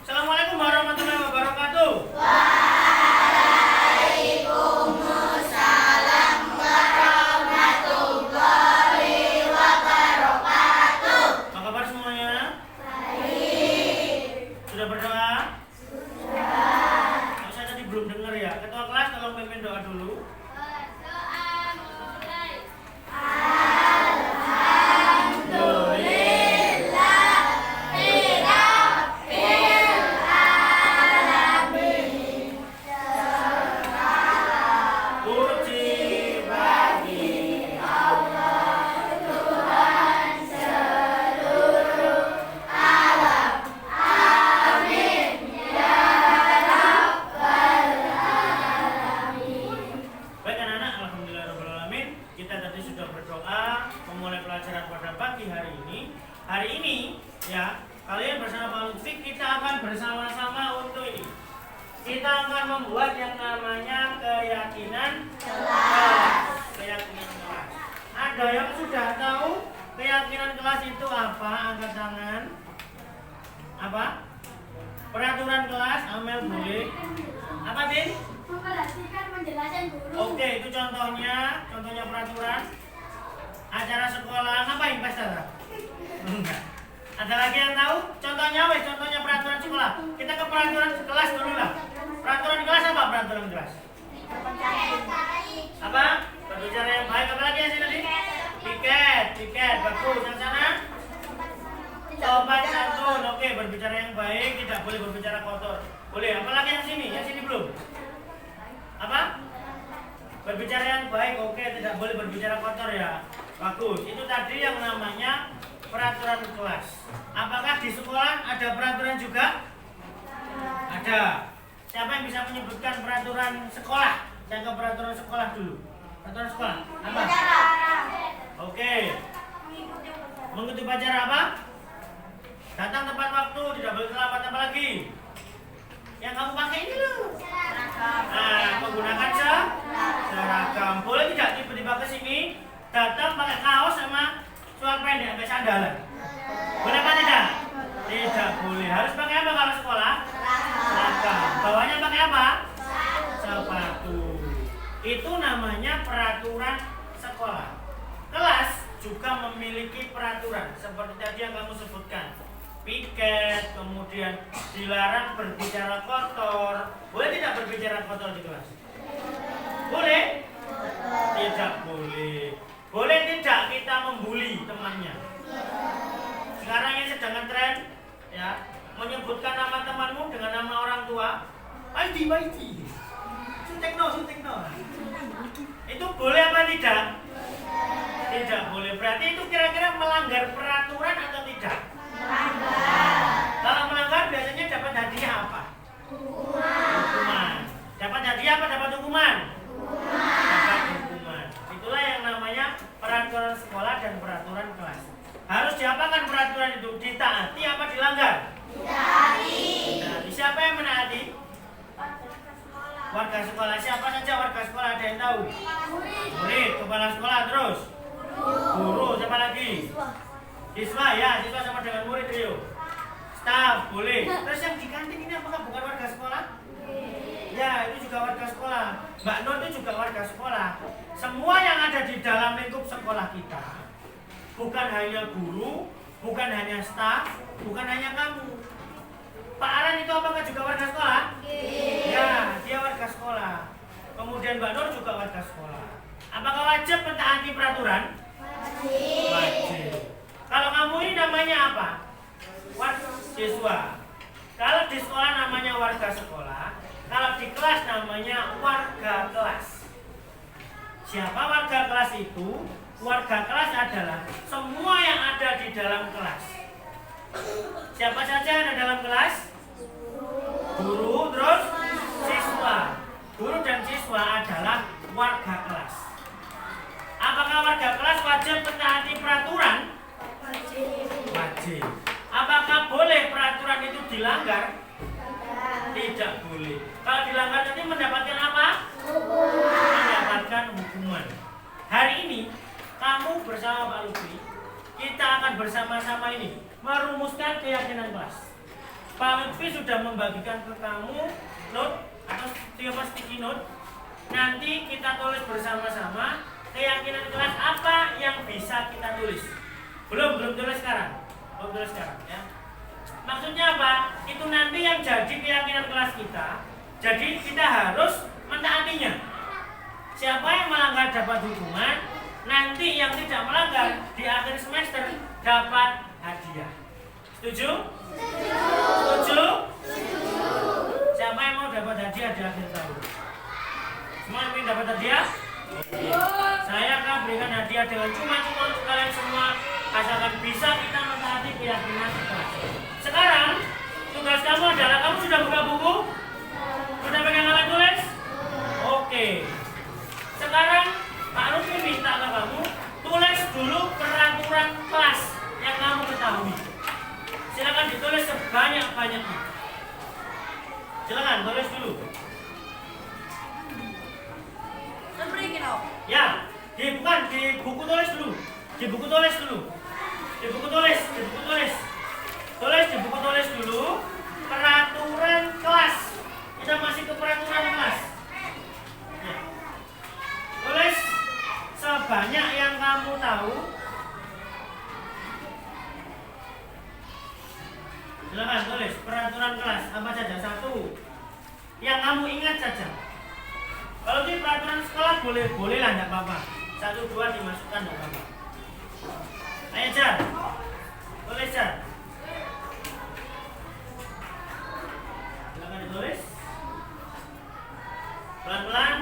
Assalamualaikum warahmatullahi wabarakatuh. bersama-sama untuk ini. Kita akan membuat yang namanya keyakinan kelas. Keyakinan kelas. Ada yang sudah tahu keyakinan kelas itu apa? Angkat tangan. Apa? Peraturan kelas, Amel boleh. Apa, Din? Memperhatikan penjelasan guru. Oke, itu contohnya peraturan acara sekolah. Ngapain pesta? Enggak. Ada lagi yang tahu? Contohnya contohnya peraturan sekolah. Kita ke peraturan kelas dulu lah. Peraturan kelas apa peraturan kelas? Apa? Berbicara yang baik. Apa lagi yang sini tadi? Tiket. Bagus. Yang sana? Sopan santun. Oke, berbicara yang baik, tidak boleh berbicara kotor. Boleh. Apa lagi yang sini? Yang sini belum? Apa? Berbicara yang baik. Oke, tidak boleh berbicara kotor ya. Bagus. Itu tadi yang namanya peraturan kelas. Apakah di sekolah ada peraturan juga? Ada. Siapa yang bisa menyebutkan peraturan sekolah? Saya ke peraturan sekolah dulu. Peraturan sekolah. Apa? Oke. Mengikuti upacara apa? Datang tepat waktu, tidak boleh terlambat. Apa lagi? Yang kamu pakai ini loh. Nah, menggunakan seragam. Boleh tidak tiba-tiba ke sini datang pakai kaos sama suara pendek sampai sandalan? Boleh apa tidak? Tidak boleh. Harus pakai apa kalau sekolah? Seragam. Bawahnya pakai apa? Sepatu. Itu namanya peraturan sekolah. Kelas juga memiliki peraturan seperti tadi yang kamu sebutkan. Piket, kemudian dilarang berbicara kotor. Boleh tidak berbicara kotor di kelas? Boleh? Tidak boleh. Boleh tidak kita membuli temannya? Sekarang yang sedang tren, ya, menyebutkan nama temanmu dengan nama orang tua. Baiti. Sutekno. Itu boleh apa tidak? Tidak boleh. Berarti itu kira-kira melanggar peraturan atau tidak? Kalau melanggar biasanya dapat hadiah apa? Hukuman. Dapat hadiah apa dapat hukuman? Dapat hukuman. Itulah yang namanya peraturan sekolah dan peraturan kelas. Harus diapakan peraturan itu? Ditaati apa dilanggar? Ditaati. Siapa yang menaati? Warga sekolah. Siapa saja warga sekolah? Ada yang tahu? Murid, kepala sekolah, terus guru, siapa lagi? Siswa, ya, siswa sama dengan murid, Rio. Staf, boleh. Terus yang di kantin ini apakah bukan warga sekolah? Ya, itu juga warga sekolah. Mbak Nur itu juga warga sekolah. Semua yang ada di dalam lingkup sekolah kita, bukan hanya guru, bukan hanya staf, bukan hanya kamu. Pak Aran itu apakah juga warga sekolah? Ya, dia warga sekolah. Kemudian Mbak Nur juga warga sekolah. Apakah wajib mentaati peraturan? Wajib. Kalau kamu ini namanya apa? Siswa. Kalau di sekolah namanya warga sekolah, kalau di kelas namanya warga kelas. Siapa warga kelas itu? Warga kelas adalah semua yang ada di dalam kelas. Siapa saja yang ada dalam kelas? Guru, terus siswa. Guru dan siswa adalah warga kelas. Apakah warga kelas wajib mentaati peraturan? Wajib. Apakah boleh peraturan itu dilanggar? Tidak boleh. Kalau dilanggar nanti mendapatkan apa? Mendapatkan hukuman. Hari ini kamu bersama Pak Lutfi, kita akan bersama-sama ini merumuskan keyakinan kelas. Pak Lutfi sudah membagikan ke kamu note atau sticky note. Nanti kita tulis bersama-sama keyakinan kelas apa yang bisa kita tulis. Belum tulis sekarang. Belum tulis sekarang ya. Maksudnya apa? Itu nanti yang jadi keyakinan kelas kita. Jadi kita harus mentaatinya. Siapa yang melanggar dapat hukuman, nanti yang tidak melanggar di akhir semester dapat hadiah. Setuju? Setuju? Siapa yang mau dapat hadiah di akhir tahun? Semua yang ingin dapat hadiah? Saya akan berikan hadiah dengan cuma-cuma untuk kalian semua, asalkan bisa kita mentaati keyakinan kelas. Sekarang tugas kamu adalah, kamu sudah buka buku? Sudah pegang alat tulis? Oke. Sekarang Pak Lutfi minta ke kamu tulis dulu peraturan kelas yang kamu ketahui. Silakan ditulis sebanyak-banyaknya. Silakan tulis dulu. Ya, bukan di buku tulis dulu. Di buku tulis dulu. Di buku tulis. Tulis di buku tulis dulu peraturan kelas. Kita masih ke peraturan kelas. Ya. Tulis sebanyak yang kamu tahu. Silakan tulis peraturan kelas apa saja, satu yang kamu ingat saja. Kalau di peraturan sekolah boleh lah, tidak apa-apa. 1, 2 dimasukkan, tidak apa-apa. Ayo Jar, tulis Jar. Silakan ditulis. Pelan-pelan.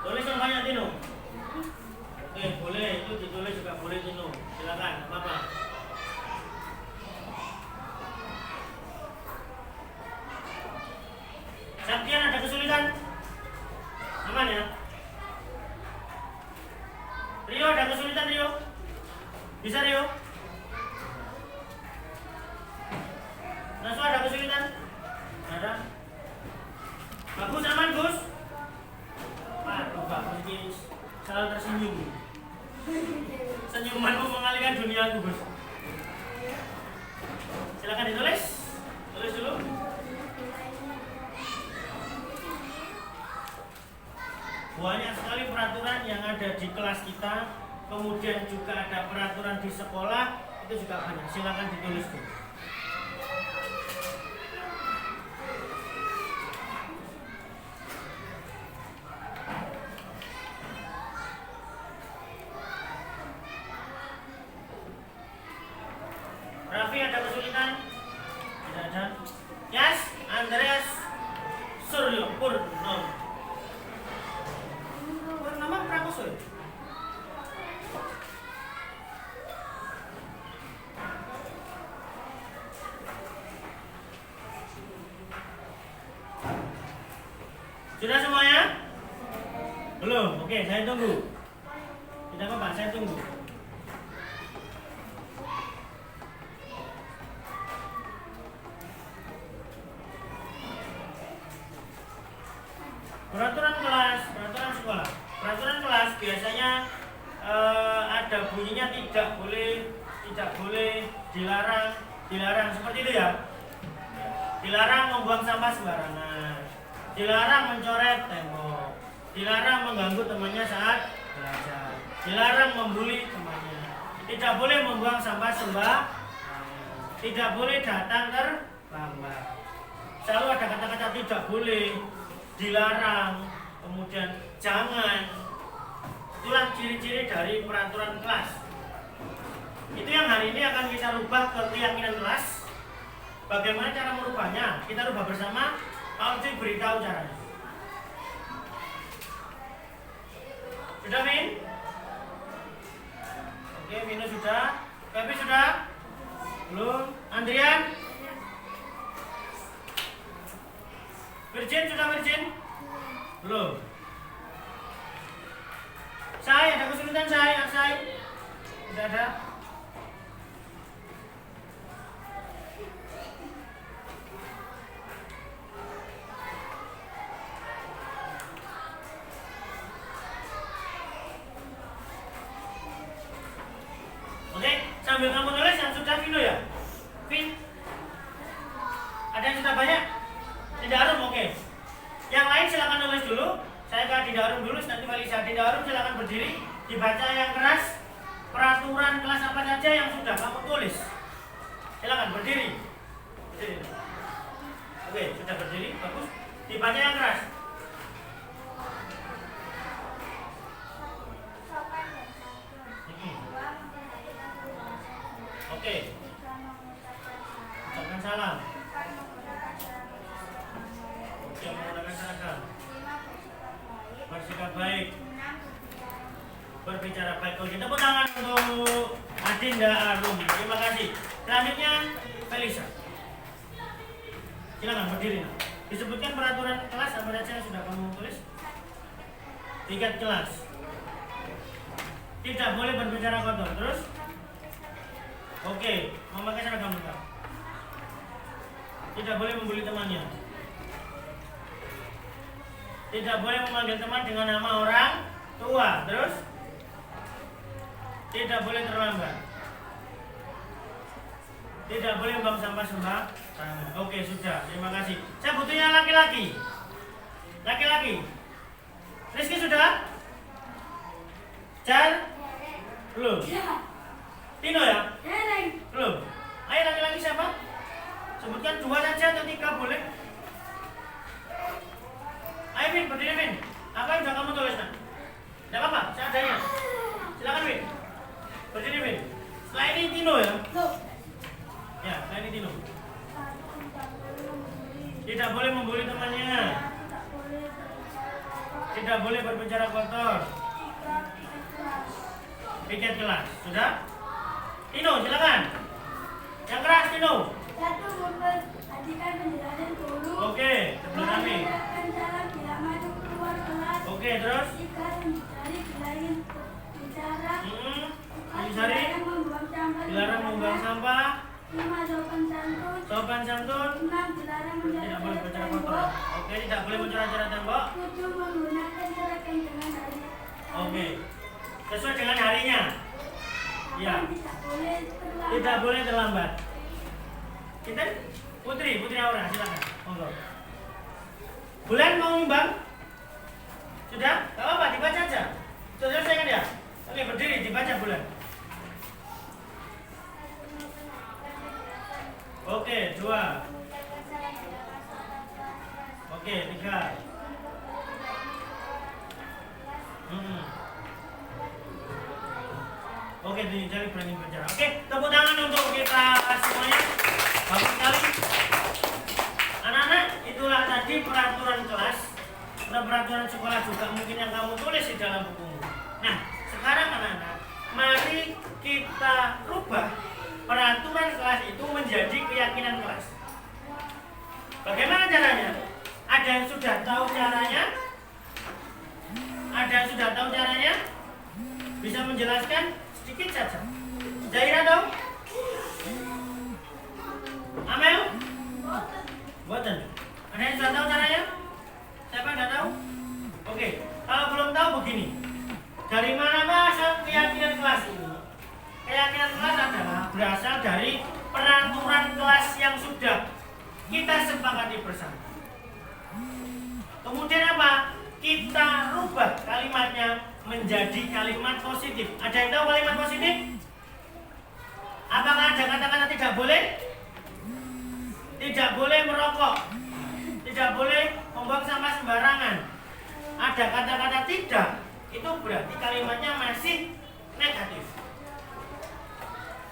Tulis yang banyak Tino. Oke, boleh itu ditulis juga boleh Tino. Silakan, tidak apa-apa. Sabtian ada kesulitan? Aman ya? Rio ada kesulitan Rio? Bisa Rio? Naswa ada kesulitan? Ada? Bagus, aman Gus? Aduh Bagus ini selalu tersenyum. Senyumanmu mengalihkan duniaku Gus. Silakan ditulis. Tulis dulu. Banyak sekali peraturan yang ada di kelas kita, kemudian juga ada peraturan di sekolah, itu juga banyak. Silakan ditulis dulu. Raffi ada kesulitan? Tidak ada. Yes, Andreas Suryo Purno. Nama Prakoso. Sudah semuanya? Belum? Oke, saya tunggu. Tidak apa-apa, saya tunggu. Peraturan kelas, peraturan sekolah. Peraturan kelas biasanya ada bunyinya tidak boleh, dilarang seperti itu ya. Dilarang membuang sampah sembarangan, dilarang mencoret tembok, dilarang mengganggu temannya saat belajar, dilarang membuli temannya, tidak boleh membuang sampah sembarangan, tidak boleh datang terlambat. Selalu ada kata-kata tidak boleh, dilarang, kemudian jangan. Itulah ciri-ciri dari peraturan kelas. Itu yang hari ini akan kita rubah ke keyakinan kelas. Bagaimana cara merubahnya? Kita rubah bersama. Pak Uci beritahu caranya. Sudah Min? Oke, Mino sudah. Pepi sudah? Belum? Andrian? Virgin sudah Virgin? Belum? Saya ada kesulitan saya. Tidak ada. Oke, sambil kamu nulis yang sudah Vino ya? Vin? Ada yang sudah banyak? Tidak Arum, oke. Yang lain silakan nulis dulu. Saya ke Dinda Arum dulu, nanti Valisa. Dinda Arum silakan berdiri, dibaca yang keras. Peraturan kelas apa saja yang sudah kamu tulis. Silakan berdiri. Oke, sudah berdiri, bagus. Dibaca yang keras. Oke. Ucapkan salam. Oke, menggunakan seragam. Bersikap baik, berbicara baik. Oke, tepuk tangan untuk Adinda Arum. Terima kasih. Selanjutnya Felisa. Silakan berdiri. Disebutkan peraturan kelas apa saja yang sudah kamu tulis. Tingkat kelas. Tidak boleh berbicara kotor. Terus Oke, memakai seragam lengkap. Tidak boleh membuli temannya. Tidak boleh memanggil teman dengan nama orang tua. Terus? Tidak boleh terlambat. Tidak boleh membuang sampah sembarangan. Oke, sudah. Terima kasih. Saya butuhnya laki-laki. Laki-laki. Rizky sudah? Jar? Belum. Tino ya? Belum. Ayo laki-laki siapa? Sebutkan 2 saja atau 3 boleh? Ayo Vin, berdiri Vin. Apa yang sudah kamu tulis nak? Tidak apa-apa, seadanya. Silakan Vin. Berdiri Vin. Setelah ini Tino ya? Ya, setelah ini Tino. Tidak boleh membuli temannya. Tidak boleh berbicara kotor. Piket kelas, sudah? Tino, silakan. Yang keras Tino. Satu, memperhatikan penjelasan guru. Oke, sebelum kami. Menegakkan salam bila masuk keluar kelas. Oke, terus? 3, menghindari dilarang bicara. Menyusari. Dilarang membuang sampah. 5, sopan santun. Sopan santun. 6, dilarang Tidak boleh mencoret-coret bicara kotor. tembok. Oke, tidak boleh mencoret-coret tembok. 7, menggunakan seragam dengan hari. Oke, sesuai dengan harinya. Ya. Tidak boleh terlambat. Tidak boleh terlambat. Kita Putri Aura, silakan. Monggo. Bulan mau nyumbang? Sudah? Gak apa-apa, dibaca aja. Sudah selesai kan ya? Oke, berdiri, dibaca Bulan. Oke, 2. Oke, 3. Oke, dicari berani bicara. Oke, tepuk tangan untuk kita semuanya. Bagus sekali. Anak-anak, itulah tadi peraturan kelas. Ada peraturan sekolah juga mungkin yang kamu tulis di dalam bukumu. Nah, sekarang anak-anak, mari kita rubah peraturan kelas itu menjadi keyakinan kelas. Bagaimana caranya? Ada yang sudah tahu caranya? Ada yang sudah tahu caranya? Bisa menjelaskan? Sedikit saja. Zaira dong? Amel? Buatan. Ada yang sudah tahu caranya? Siapa yang sudah tahu? Oke. Kalau belum tahu begini. Dari mana asal keyakinan kelas ini? Keyakinan kelas adalah berasal dari peraturan kelas yang sudah kita sepakati bersama. Kemudian apa? Kita rubah kalimatnya menjadi kalimat positif. Ada yang tahu kalimat positif? Apakah ada kata-kata tidak boleh? Tidak boleh merokok. Tidak boleh membuang sampah sembarangan. Ada kata-kata tidak, itu berarti kalimatnya masih negatif.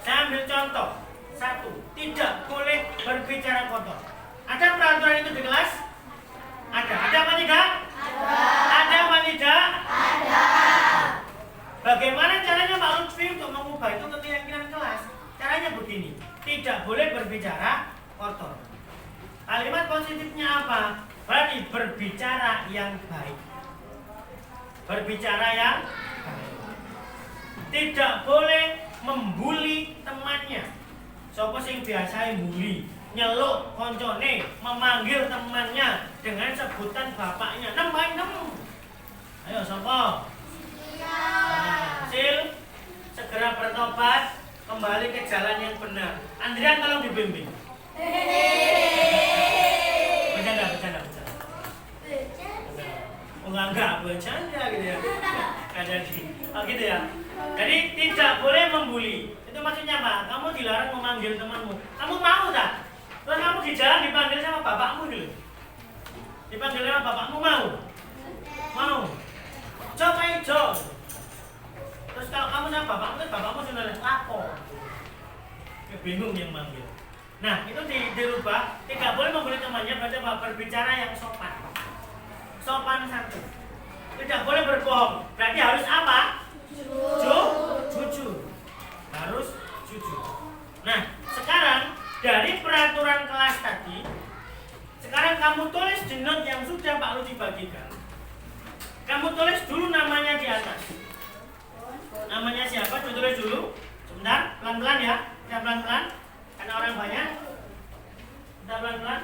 Saya ambil contoh. 1, tidak boleh berbicara kotor. Ada peraturan itu di kelas? Ada. Ada apa tidak? Ada apa tidak? Ada. Bagaimana caranya Pak Lutfi untuk mengubah itu ke keyakinan kelas? Caranya begini. Tidak boleh berbicara kotor. Kalimat positifnya apa? Berarti berbicara yang baik. Berbicara yang baik. Tidak boleh membuli temannya. Sopo sing biasa membuli, nyeluk koncone, memanggil temannya dengan sebutan bapaknya. Nem. Ayo sopo? Sil, segera bertobat, kembali ke jalan yang benar. Andrian tolong dibimbing. Bercanda. Enggak bercanda gitu ya. Enggak jadi. Oh gitu ya. Jadi tidak boleh membuli. Itu maksudnya apa? Kamu dilarang memanggil temanmu. Kamu mau tak? Terus kamu di jalan dipanggil sama bapakmu dulu. Dipanggil sama bapakmu mau? Mau. Jo. Terus kalau kamu sama bapakmu sudah lapor. Bingung yang manggil. Nah, itu dirubah. Tidak boleh membuli temannya, berarti berbicara yang sopan. Sopan santun. Tidak boleh berbohong. Berarti harus apa? Jujur. Harus jujur. Nah, sekarang dari peraturan kelas tadi, sekarang kamu tulis di note yang sudah Pak Lutfi bagikan. Kamu tulis dulu namanya di atas. Namanya siapa? Ditulis dulu. Sebentar, pelan-pelan ya. Kita pelan-pelan, karena orang banyak. Kita pelan-pelan.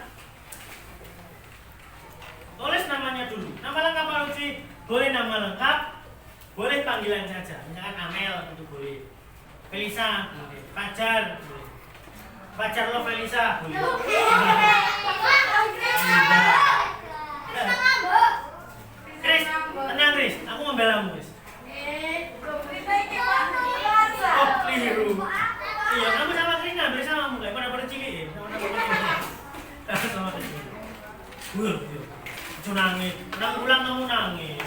Tulis namanya dulu. Nama lengkap Pak Lutfi, boleh nama lengkap, boleh panggilan saja. Misalkan Amel itu boleh. Felisa, boleh. Fajar, boleh. Fajar lo Felisa, boleh. Chris, tenang Chris, aku membelamu Chris. Oh, keliru. Iya, kamu sama Chris ngambil sama kamu, kayak pada cilik ya. Sama kecil. Itu nangis, pulang kamu nangis.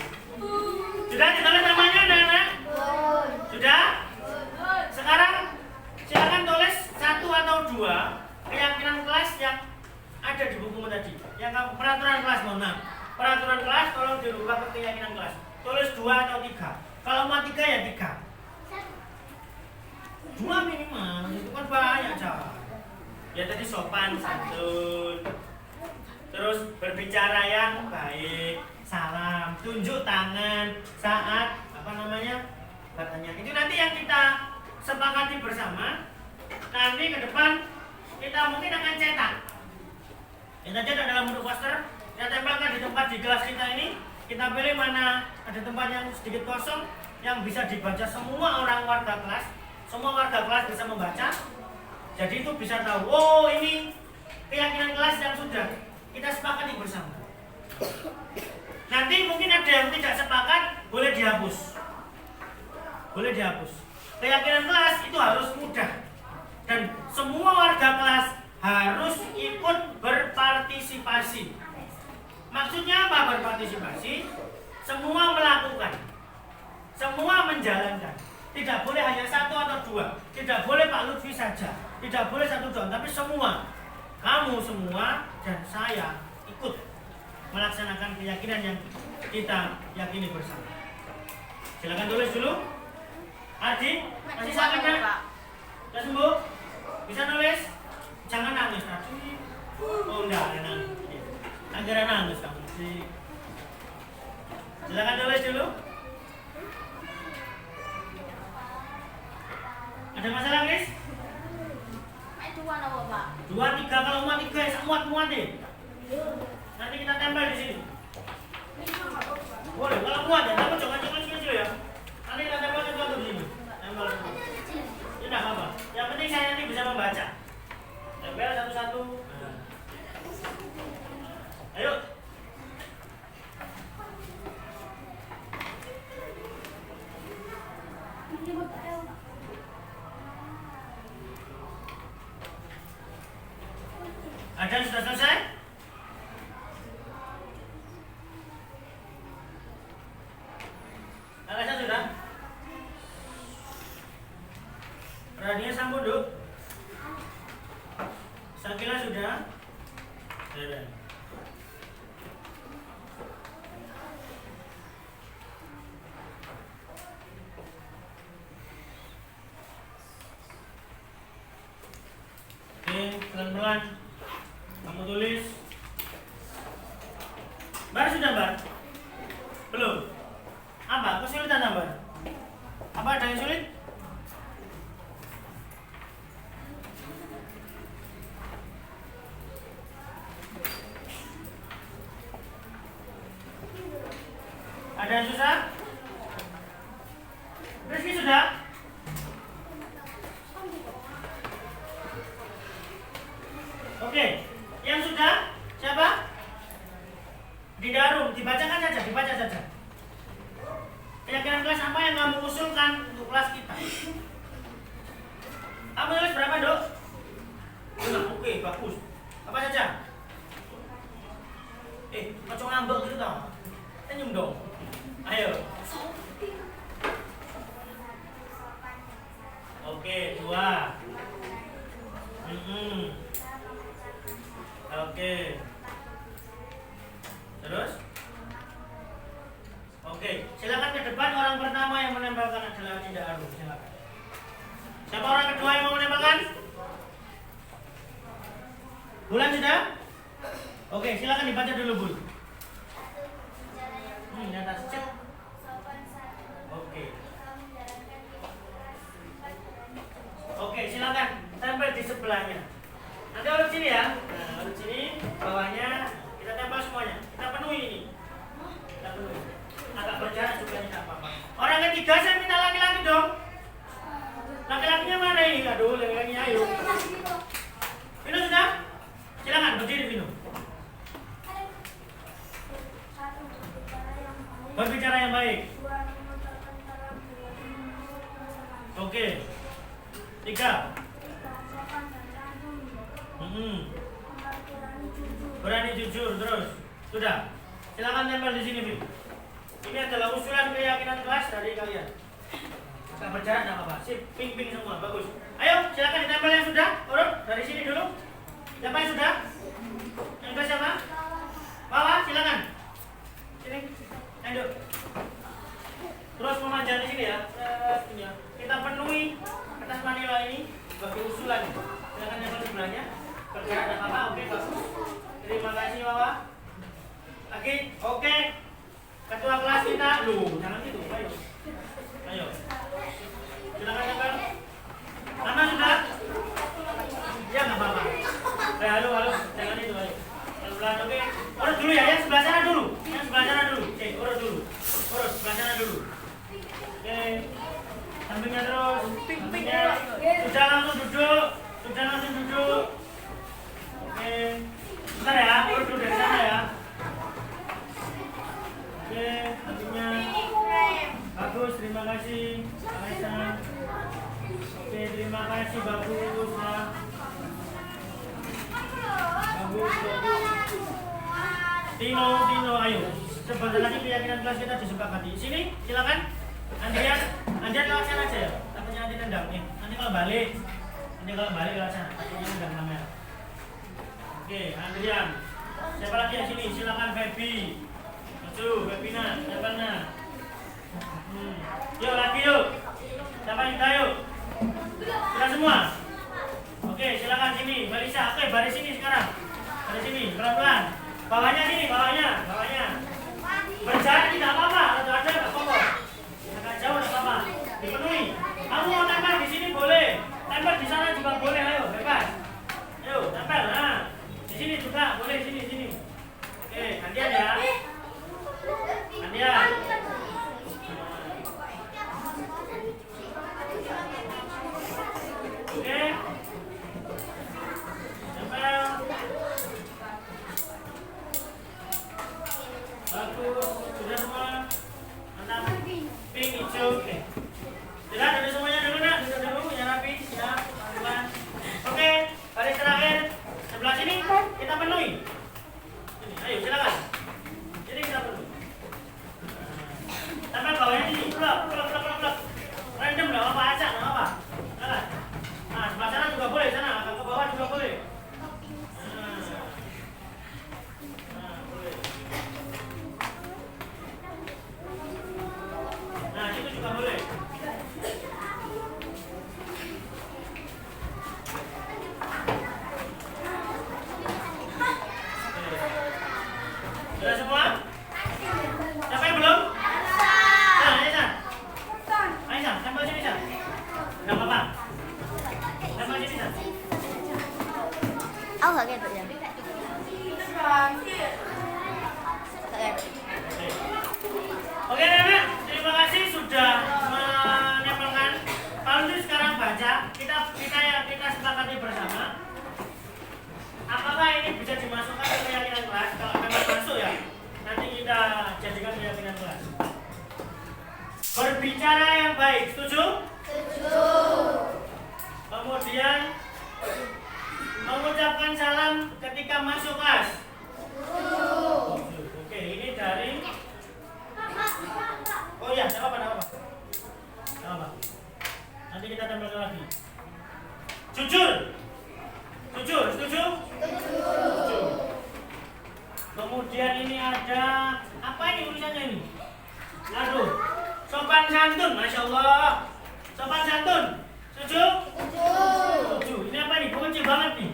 Sudah ditulis namanya anak-anak? Sudah? Sekarang silakan tulis 1 atau 2 keyakinan kelas yang ada di bukumu tadi. Yang peraturan kelas, mohon maaf. Peraturan kelas tolong dirubah ke keyakinan kelas. Tulis 2 atau 3. Kalau mau 3 ya 3. 2 minimal, itu kan banyak coba. Ya tadi sopan, santun. Terus berbicara yang baik, salam, tunjuk tangan saat bertanya. Itu nanti yang kita sepakati bersama. Nanti ke depan kita mungkin akan cetak. Kita cetak dalam bentuk poster, kita tempelkan di tempat di kelas kita ini. Kita pilih mana ada tempat yang sedikit kosong yang bisa dibaca semua orang warga kelas. Semua warga kelas bisa membaca. Jadi itu bisa tahu, oh ini keyakinan kelas yang sudah kita sepakati bersama. Nanti mungkin ada yang tidak sepakat, boleh dihapus. Boleh dihapus. Keyakinan kelas itu harus mudah. Dan semua warga kelas harus ikut berpartisipasi. Maksudnya apa berpartisipasi? Semua melakukan. Semua menjalankan. Tidak boleh hanya 1 atau 2. Tidak boleh Pak Lutfi saja. Tidak boleh 1 doang, tapi semua. Kamu semua dan saya ikut melaksanakan keyakinan yang kita yakini bersama. Silakan tulis dulu. Adi, masih sakit kan? Sudah sembuh? Bisa nulis? Jangan nangis tadi. Oh enggak, nangis. Agar nangis kamu sih. Silakan tulis dulu. Ada masalah, Chris? 2, 3, kalau muat 3 ya muat deh. Nanti kita tempel di sini. Boleh, kalau muat ya, tapi jangan kecil ya. Nanti kita tempel satu di sini. Tempel. Ini enggak apa-apa. Yang penting saya nanti bisa membaca. Tempel satu-satu. Ayo. Ada yang sudah selesai? Alasan sudah? Radinya sambung dulu. Sakila sudah? Sudah. Oke, pelan-pelan. Kamu tulis. Bar sudah, Bar? Belum? Apa? Kesulitan apa? Apa ada yang sulit? Ada yang susah? Rizky sudah? Oke, yang sudah siapa? Didarum, dibacakan saja, dibaca saja. Keyakinan kelas apa yang kamu usulkan untuk kelas kita? Kamu tulis berapa, Dok? Oke, bagus. Apa saja? Macam ngambek gitu tau? Senyum dong. Ayo. Oke, 2. Oke. Terus? Oke, silakan ke depan. Orang pertama yang menembakkan adalah Dinda Arum. Silakan. Siapa orang kedua yang mau menembakkan? Bulan sudah? Oke, silakan dibaca dulu, Bun. Di atas cek. Oke. Oke, silakan. tempel di sebelahnya. Nanti urut sini ya. Nah, urut sini, bawahnya kita tempel semuanya. Kita penuhi ini. Kita penuhi. Agak berjarak juga tidak apa-apa. Orang ketiga saya minta laki-laki dong. Laki-lakinya mana ini? Aduh, laki-lakinya ayo. Vino sudah? Silakan berdiri Vino. Berbicara yang baik. Oke. 3. Berani jujur terus. Sudah. Silakan tempel di sini, Vino. Ini adalah usulan keyakinan kelas dari kalian. Agak berjarak enggak apa-apa. Sip, ping-ping semua, bagus. Ayo, silakan ditempel yang sudah. Urut dari sini dulu. Siapa yang sudah? Yang sudah siapa? Bawah, silakan. Sini. Ayo. Terus memanjang di sini ya. Kita penuhi kertas manila ini sebagai usulan. Silakan yang sebelahnya. Berjarak enggak apa-apa. Oke, bagus. Terima kasih, Wawa. Lagi, oke. Ketua kelas kita, jangan gitu, ayo. Ayo. Silakan tempel. Nama sudah? Ya nggak apa-apa. Halo, jangan itu, ayo. Pelan-pelan, oke. Urut dulu ya, yang sebelah sana dulu. Yang sebelah sana dulu. Oke, urut dulu. Urut sebelah sana dulu. Oke. Sampingnya terus. Sampingnya. Sudah langsung duduk. Oke. Bentar ya, urut dulu dari sana ya. Oke, sampingnya. Bagus, terima kasih. Oke, terima kasih, bagus ya. Bagus. Tino, ayo. Sebentar lagi keyakinan kelas kita disepakati. Sini, silakan. Andrian lewat sana aja ya. Takutnya nanti nendang nih. Nanti kalau balik lewat sana. Takutnya nendang namanya. Oke, Andrian. Siapa lagi yang sini? Silakan Feby. Tuh, Febina, tempelnya. Yuk lagi yuk. Siapa yang kita yuk? Sudah semua? Oke, silakan sini. Balisa, oke, baris sini sekarang. Baris sini, pelan-pelan. Bawahnya sini, bawahnya. Berjarak tidak apa-apa, atau ada nggak apa-apa. Agak jauh nggak apa-apa. Dipenuhi. Kamu mau tempel di sini boleh. Tempel di sana juga boleh, ayo, bebas. Ayo, tempel. Nah, di sini juga boleh, sini. Oke, gantian ya. Gantian. Oke. Tempel. Bagus. Sudah semua. Mantap. Pink hijau. Oke. Sudah dari semuanya dulu nak. Duduk yang rapi. Siap. Pelan. Oke. Baris terakhir. Sebelah sini kita penuhi. Sini. Ayo silakan. Jadi kita penuhi. Tempel bawahnya sini. Plak. Random nggak apa-apa, acak nggak apa-apa. Nah, sebelah sana juga boleh, sana agak ke bawah juga boleh. Boleh. Nah, itu juga boleh. Sudah semua? Siapa yang belum? Aisyah, tempel sini, Aisyah. Nggak apa-apa. Tempel sini, Aisyah. Oh, nggak gitu ya. Oke, anak-anak, terima kasih sudah menempelkan. Kalau itu sekarang baca, kita sepakati bersama. Apakah ini bisa dimasukkan ke keyakinan kelas? Kalau memang masuk ya, nanti kita jadikan keyakinan kelas. Berbicara yang baik, setuju? Setuju. Kemudian mengucapkan salam ketika masuk kelas. Setuju. Oke, ini dari. Oh iya, tidak apa-apa. Nanti kita tempelkan lagi. Jujur. Setuju? Setuju. Kemudian ini ada apa ini tulisannya ini? Aduh. Sopan santun, masya Allah. Sopan santun, setuju? Setuju. Ini apa nih? Kunci banget nih.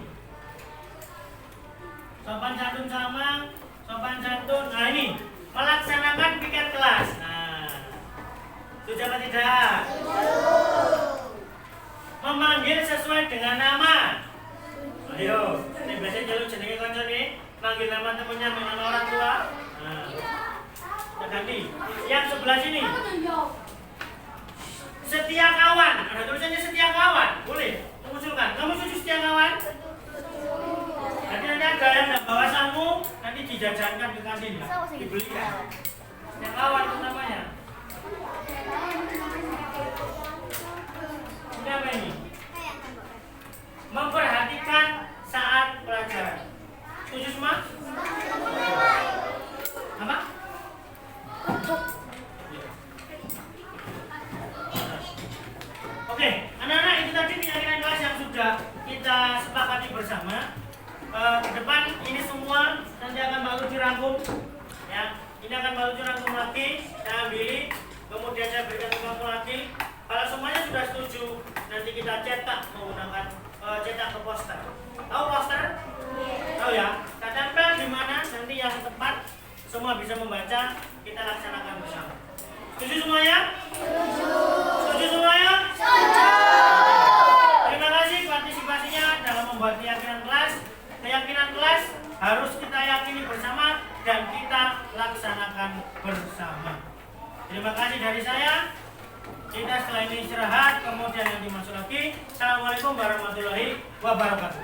Sopan santun sama sopan santun. Nah ini melaksanakan piket kelas. Nah, setuju apa tidak? Memanggil sesuai dengan nama. Ayo, ini biasanya jalur jenenge kanca nih, manggil nama temennya dengan nama orang tua. Nah, kita ganti. Yang sebelah sini. Setia kawan. Ada tulisannya setia kawan. Boleh mengusulkan. Kamu setuju setia kawan? Nanti ada yang bawa samu, nanti dijajankan ke kantin, dibelikan. Setia kawan itu namanya. Ini apa ini? Memperhatikan saat pelajaran. Setuju semua? Apa? Oke, anak-anak, itu tadi keyakinan kelas yang sudah kita sepakati bersama. Ke depan ini semua nanti akan baru dirangkum. Ya, ini akan baru dirangkum lagi, saya ambil, kemudian saya berikan ke kamu lagi. Kalau semuanya sudah setuju, nanti kita cetak menggunakan cetak ke poster. Tahu poster? Tahu ya? Kita tempel di mana nanti yang tepat semua bisa membaca, kita laksanakan bersama. Setuju semuanya? Setuju semuanya? Terima kasih partisipasinya dalam membuat keyakinan kelas. Keyakinan kelas harus kita yakini bersama dan kita laksanakan bersama. Terima kasih dari saya. Kita setelah ini istirahat, kemudian nanti masuk lagi. Assalamualaikum warahmatullahi wabarakatuh.